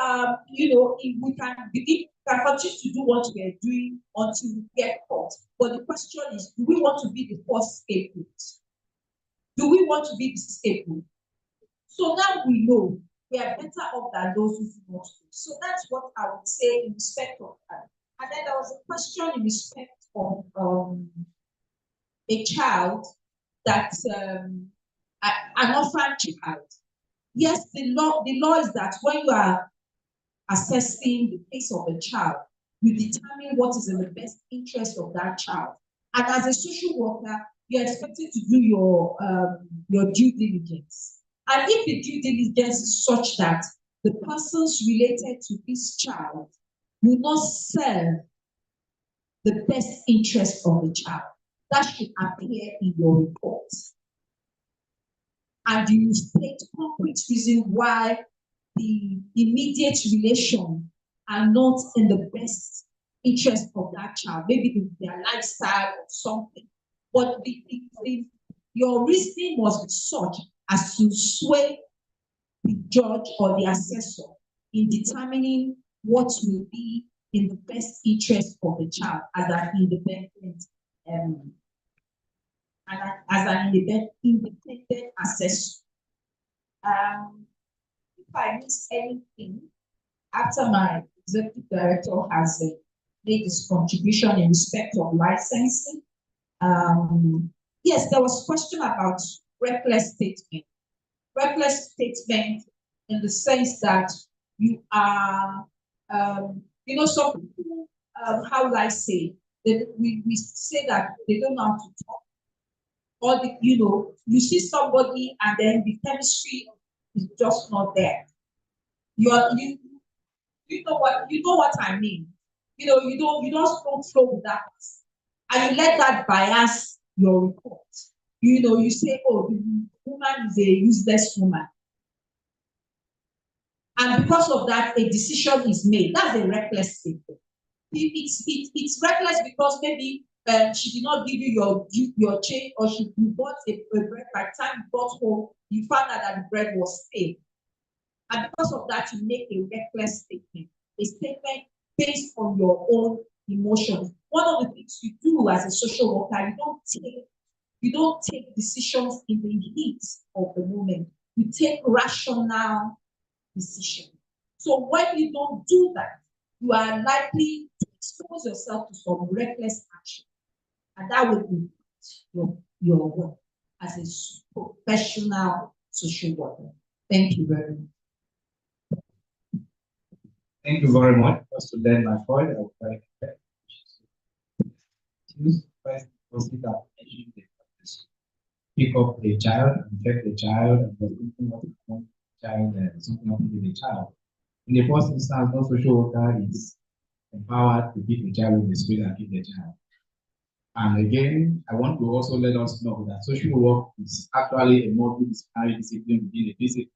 you know, if we can continue to do what we are doing until we get caught. But the question is, do we want to be the first scapegoat? Do we want to be the scapegoat? So now we know we are better off than those who do not do. So that's what I would say in respect of that. And then there was a question in respect of a child that's an orphan child. Yes, the law is that when you are assessing the case of a child, you determine what is in the best interest of that child. And as a social worker, you're expected to do your due diligence. And if the due diligence is such that the persons related to this child will not serve the best interest of the child, that should appear in your report. And you state concrete reason why the immediate relation are not in the best interest of that child, maybe their lifestyle or something. But your reasoning must be such as to sway the judge or the assessor in determining what will be in the best interest of the child as an independent independent assessor. If I miss anything, after my executive director has made his contribution in respect of licensing, yes, there was a question about reckless statement. Reckless statement in the sense that you are, you know, some people, how will I say, we say that they don't know how to talk. Or, you know, you see somebody and then the chemistry is just not there. You know what I mean. You know, you don't flow with that person. And you let that bias your report. You know, you say, oh, the woman is a useless woman. And because of that, a decision is made. That's a reckless statement. It's reckless because maybe she did not give you your change, or you bought a bread. By the time you got home, you found out that the bread was stale. And because of that, you make a reckless statement, a statement based on your own emotions. One of the things you do as a social worker, you don't take decisions in the heat of the moment. You take rational decisions. So when you don't do that, you are likely to expose yourself to some reckless action. And that would be your work as a professional social worker. Thank you very much. Thank you very much. Just to learn my point, I would like to consider pick up the child and check the child and something happened to the child. In the first instance, no social worker is empowered to keep the child in the street and keep the child. And again, I want to also let us know that social work is actually a multidisciplinary discipline within a discipline.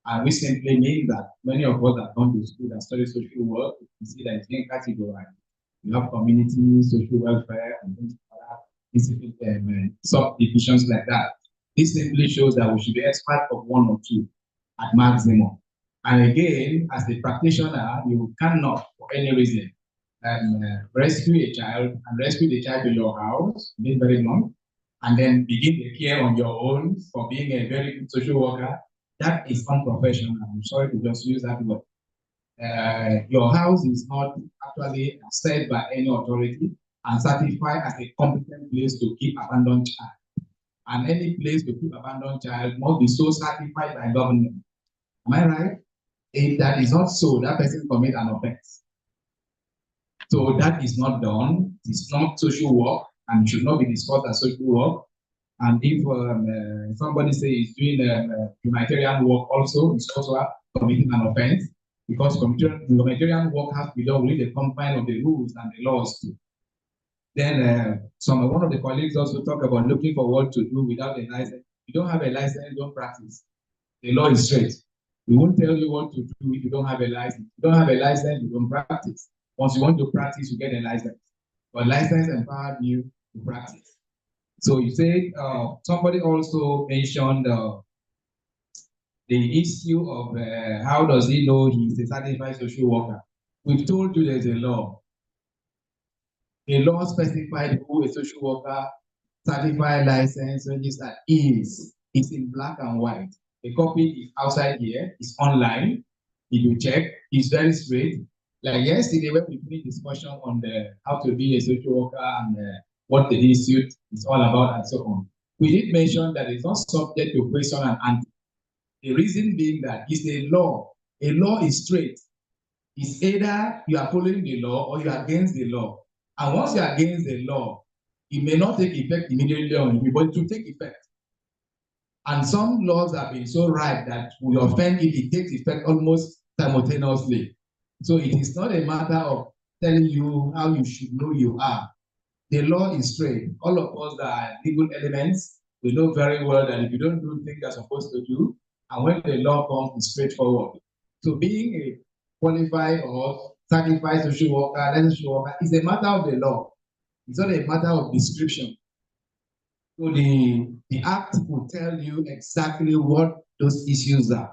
And we simply mean that many of us that come to school and study social work, we see that it's being categorized. You have community, social welfare, and subdivisions like that. This simply shows that we should be expert of one or two at maximum. And again, as a practitioner, you cannot, for any reason, rescue a child and rescue the child in your house, live very long, and then begin the care on your own for being a very good social worker. That is unprofessional. I'm sorry to just use that word. your house is not actually said by any authority and certified as a competent place to keep abandoned child. And any place to keep abandoned child must be so certified by government. Am I right? If that is not so, that person commit an offense. So that is not done. It's not social work and should not be discussed as social work. And if somebody says he's doing humanitarian work also, it's also committing an offense because humanitarian work has to be done within the confines of the rules and the laws too. Then one of the colleagues also talk about looking for what to do without a license. You don't have a license, don't practice. The law is straight. We won't tell you what to do if you don't have a license. If you don't have a license, you don't practice. Once you want to practice, you get a license. But license empowers you to practice. So you say somebody also mentioned the issue of how does he know he's a certified social worker. We've told you there's a law. The law specified who a social worker, certified license registered is. It's in black and white. The copy is outside here. It's online. If you check, it's very straight. Like yesterday, when we finished discussion on how to be a social worker and what the institute is all about and so on, we did mention that it's not subject to question and answer. The reason being that it's a law. A law is straight. It's either you are following the law or you are against the law. And once you are against the law, it may not take effect immediately on you, but it will take effect. And some laws have been so ripe that will offend if it takes effect almost simultaneously. So it is not a matter of telling you how you should know you are. The law is straight. All of us that are legal elements, we know very well that if you don't do things you're supposed to do, and when the law comes, it's straightforward. So being a qualified or certified social worker, licensed social worker, is a matter of the law. It's not a matter of description. So the act will tell you exactly what those issues are.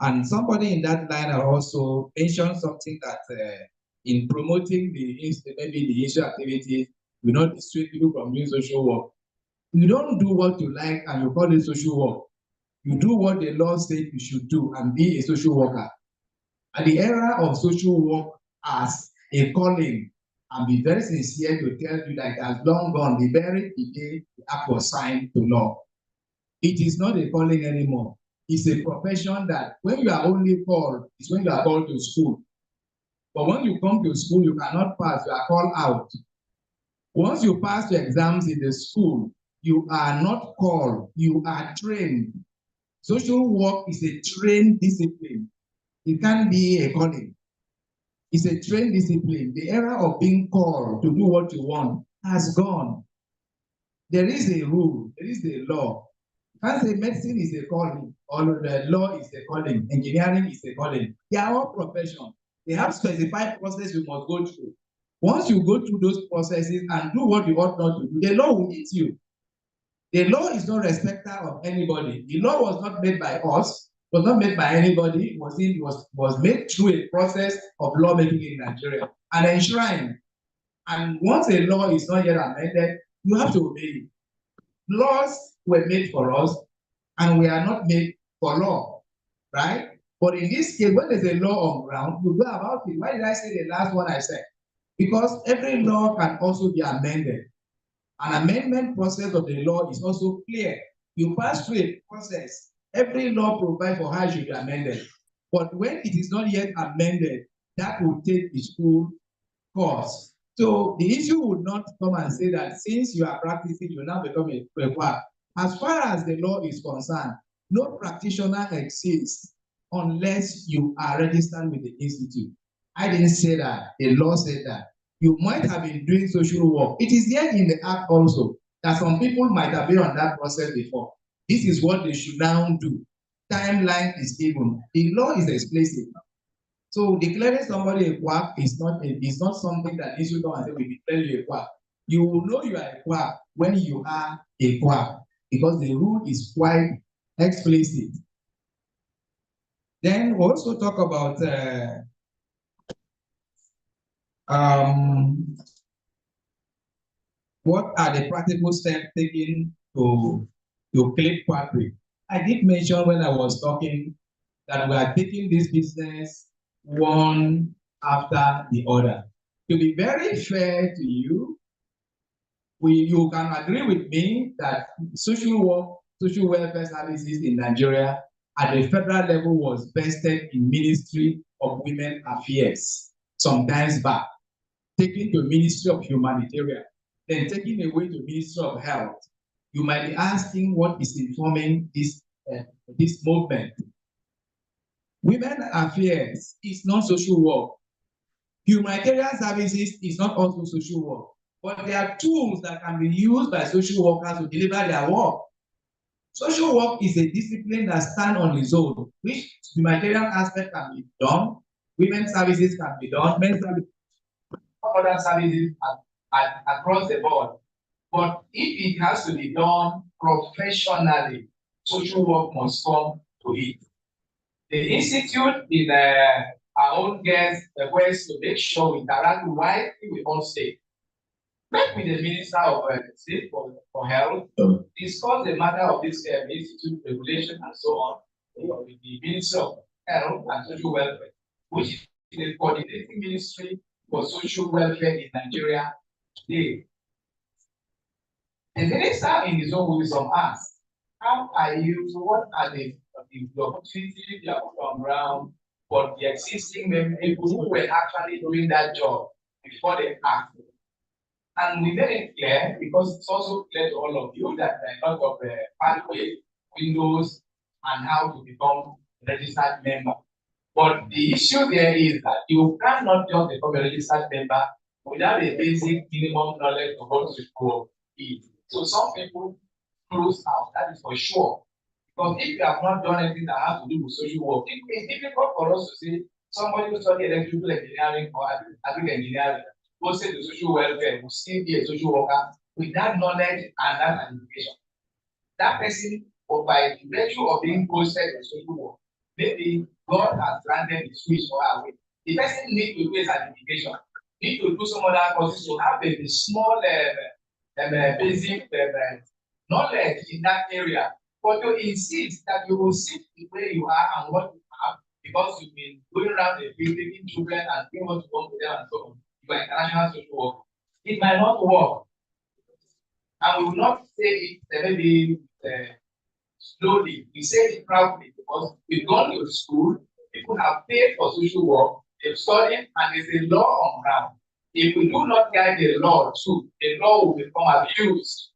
And somebody in that line also mentioned something that in promoting maybe the issue activities, we not dissuade people from doing social work. You don't do what you like and you call it social work. You do what the law says you should do and be a social worker. At the era of social work as a calling, and be very sincere to tell you that it has long gone, the very day the act was signed to law. It is not a calling anymore. It's a profession that when you are only called, it's when you are called to school. But when you come to school, you cannot pass, you are called out. Once you pass your exams in the school, you are not called, you are trained. Social work is a trained discipline. It can't be a calling. It's a trained discipline. The era of being called to do what you want has gone. There is a rule, there is a law. You can't say medicine is a calling, or the law is a calling, engineering is a calling. They are all professions. They have specified process you must go through. Once you go through those processes and do what you ought not to do, the law will eat you. The law is no respecter of anybody. The law was not made by us, was not made by anybody, was made through a process of lawmaking in Nigeria and enshrined. And once a law is not yet amended, you have to obey it. Laws were made for us, and we are not made for law, right? But in this case, when there's a law on ground, you go about it. Why did I say the last one I said? Because every law can also be amended. An amendment process of the law is also clear. You pass through a process. Every law provides for how it should be amended. But when it is not yet amended, that will take its full course. So the issue would not come and say that since you are practicing, you now become a quack. As far as the law is concerned, no practitioner exists unless you are registered with the institute. I didn't say that. The law said that. You might have been doing social work. It is there in the act also that some people might have been on that process before. This is what they should now do. Timeline is given. The law is explicit. So declaring somebody a quack is not something that you should come and say, we declare you a quack. You will know you are a quack when you are a quack because the rule is quite explicit. Then we also talk about what are the practical steps taken to clip quackery? I did mention when I was talking that we are taking this business one after the other. To be very fair to you, you can agree with me that social welfare services in Nigeria at the federal level was vested in Ministry of Women Affairs sometimes back, taken to Ministry of Humanitarian, then taken away to Ministry of Health. You might be asking what is informing this movement. Women Affairs is not social work. Humanitarian services is not also social work, but there are tools that can be used by social workers to deliver their work. Social work is a discipline that stands on its own, which humanitarian aspect can be done, women's services can be done, men's services, other services across the board. But if it has to be done professionally, social work must come to it. The Institute is our own guest, the quest to make sure we interact widely with all states. Met with the Minister of State for Health, discuss the matter of this institute regulation and so on with the Minister of Health and Social Welfare, which is the coordinating ministry for social welfare in Nigeria today. The minister in his own wisdom asked, how are you, what are the opportunities you have from around for the existing people who were actually doing that job before they acted? And we made it clear, because it's also clear to all of you, that there are a lot of pathways, windows, and how to become a registered member. But the issue there is that you cannot just become a registered member without a basic minimum knowledge of what to go eat. So some people close out, that is for sure. Because if you have not done anything that has to do with social work, it is difficult for us to say somebody who studied electrical engineering or agricultural engineering, who say the social welfare, will still be a social worker with that knowledge and that education. That person, or by the virtue of being posted in social work, maybe God has granted his wish for her way. The person needs to do a certification, need to do some other courses to have a small basic knowledge in that area. But to insist that you will sit the way you are and what you have, because you've been going around the field taking children and doing what you want with them and so on, you are international social work. It might not work. And we will not say it maybe slowly. We say it proudly because we've gone to school, people have paid for social work, they've studied, and there's a law on ground. If we do not guide the law too, the law will become abused.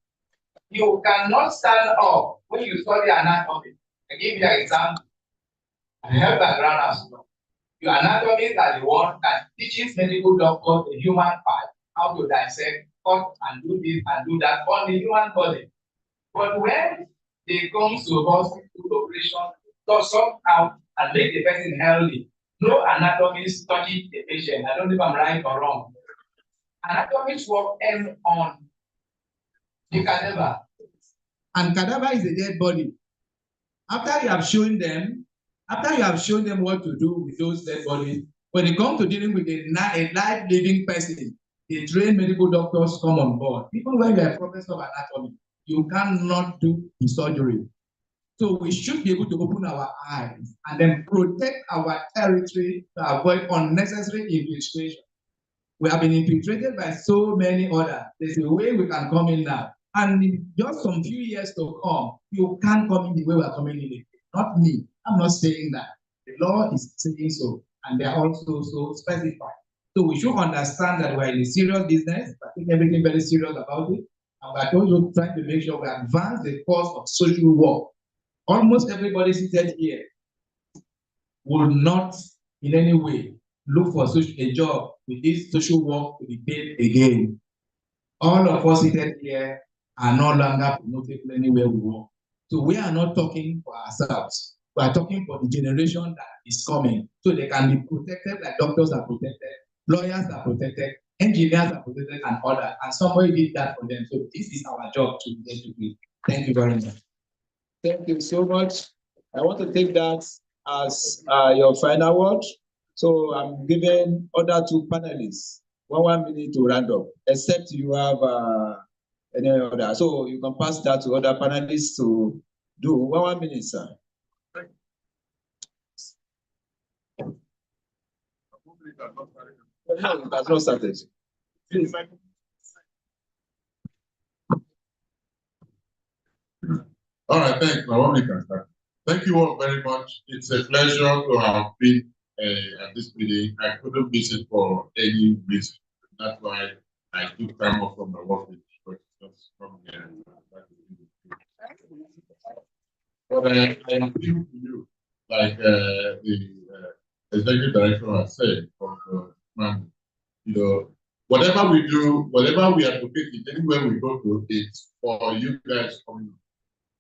You cannot stand up when you study anatomy. I give you an example. I have background as well. Your anatomy are the one that teaches medical doctors the human part, how to dissect, cut, and do this and do that on the human body. But when they come to hospital operation, to sort out and make the person healthy, no anatomist touching the patient. I don't know if I'm right or wrong. Anatomists work on the cadaver. And cadaver is a dead body. After you have shown them what to do with those dead bodies, when they come to dealing with a live living person, the trained medical doctors come on board. Even when you're a professor of anatomy, you cannot do the surgery. So we should be able to open our eyes and then protect our territory to avoid unnecessary infiltration. We have been infiltrated by so many others. There's a way we can come in now. And in just some few years to come, you can't come in the way we are coming in. Not me. I'm not saying that. The law is saying so. And they are also so specified. So we should understand that we're in a serious business. I think everything very serious about it. And we're also trying to make sure we advance the cause of social work. Almost everybody seated here will not in any way look for a job with this social work to be paid again. All of us seated here are no longer promoted anywhere we work. So we are not talking for ourselves. We are talking for the generation that is coming. So they can be protected like doctors are protected, lawyers are protected, engineers are protected, and others. And somebody did that for them. So this is our job to do. Thank you very much. Thank you so much. I want to take that as your final word. So I'm giving other two panelists 1 minute to round up, except you have any other. So you can pass that to other panelists to do 1 minute, sir. No, that's not started. Please. All right, thanks. Now we can start. Thank you all very much. It's a pleasure to have been at this meeting. I couldn't miss it for any reason. That's why I took time off from my work but just come here. But I appeal to you, like the executive director has said, man, you know, whatever we do, whatever we advocate, anywhere we go to, it's for you guys coming.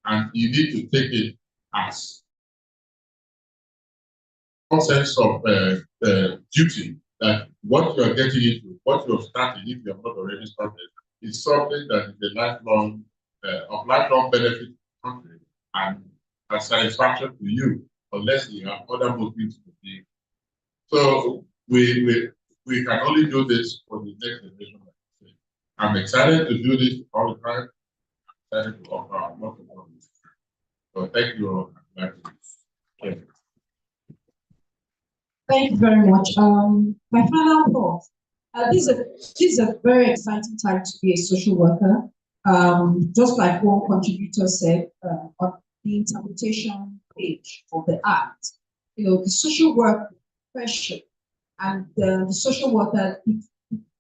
And you need to take it as a sense of duty that what you are getting into, what you have started, if you have not already started, is something that is a lifelong, of lifelong benefit to the country and a satisfaction to you, unless you have other motives to give. So we can only do this for the next generation. I'm excited to do this all the time. I'm excited to offer our work. So thank you all. Yeah. Thank you very much. My final thought. This is a very exciting time to be a social worker. Just like one contributor said on the interpretation page of the Act, you know, the social work profession and the social worker is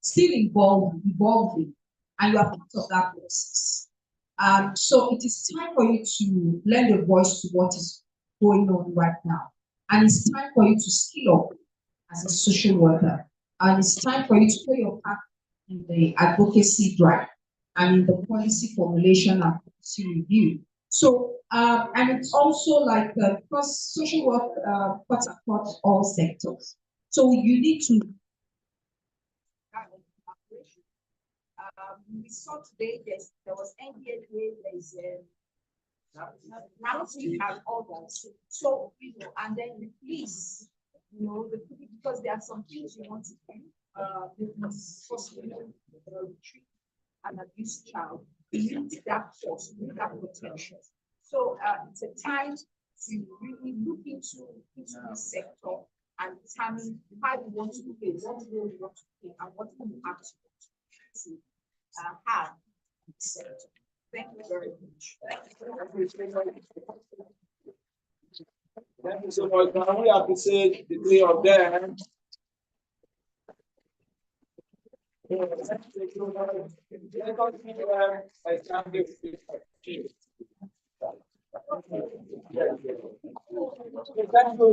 still evolving, and you are part of that process. So it is time for you to lend a voice to what is going on right now. And it's time for you to skill up as a social worker. And it's time for you to play your part in the advocacy drive and in the policy formulation and policy review. So, and it's also like, because social work cuts across all sectors. So you need to we saw today there was NDA, there's now we have others. So, you know, and then the police, you know, because there are some things you want to do, treat an abused child, you need that force, you need that protection. So it's a time to really look into this sector and determine how you want to play, what role you want to play, and what you have to have in the sector. Thank you very much. Thank you so much. Now we appreciate the three of them. Thank you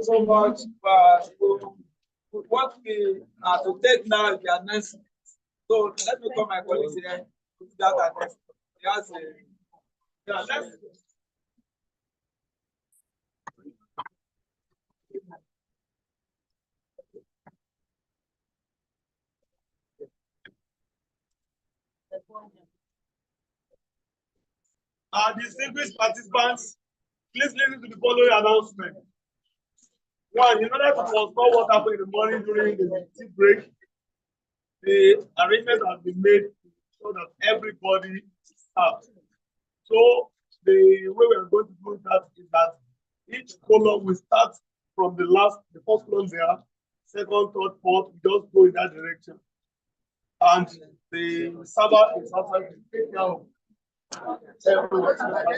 so much. What we are to take now is the announcement. So let me call my colleagues here to that announcement. Yes, distinguished participants, please listen to the following announcement. One, in order to control what happened in the morning during the tea break, the arrangement has been made to ensure that everybody is out. So the way we are going to do that is that each column will start from the first column there, second, third, fourth, we just go in that direction. And the server is outside to take care of everything.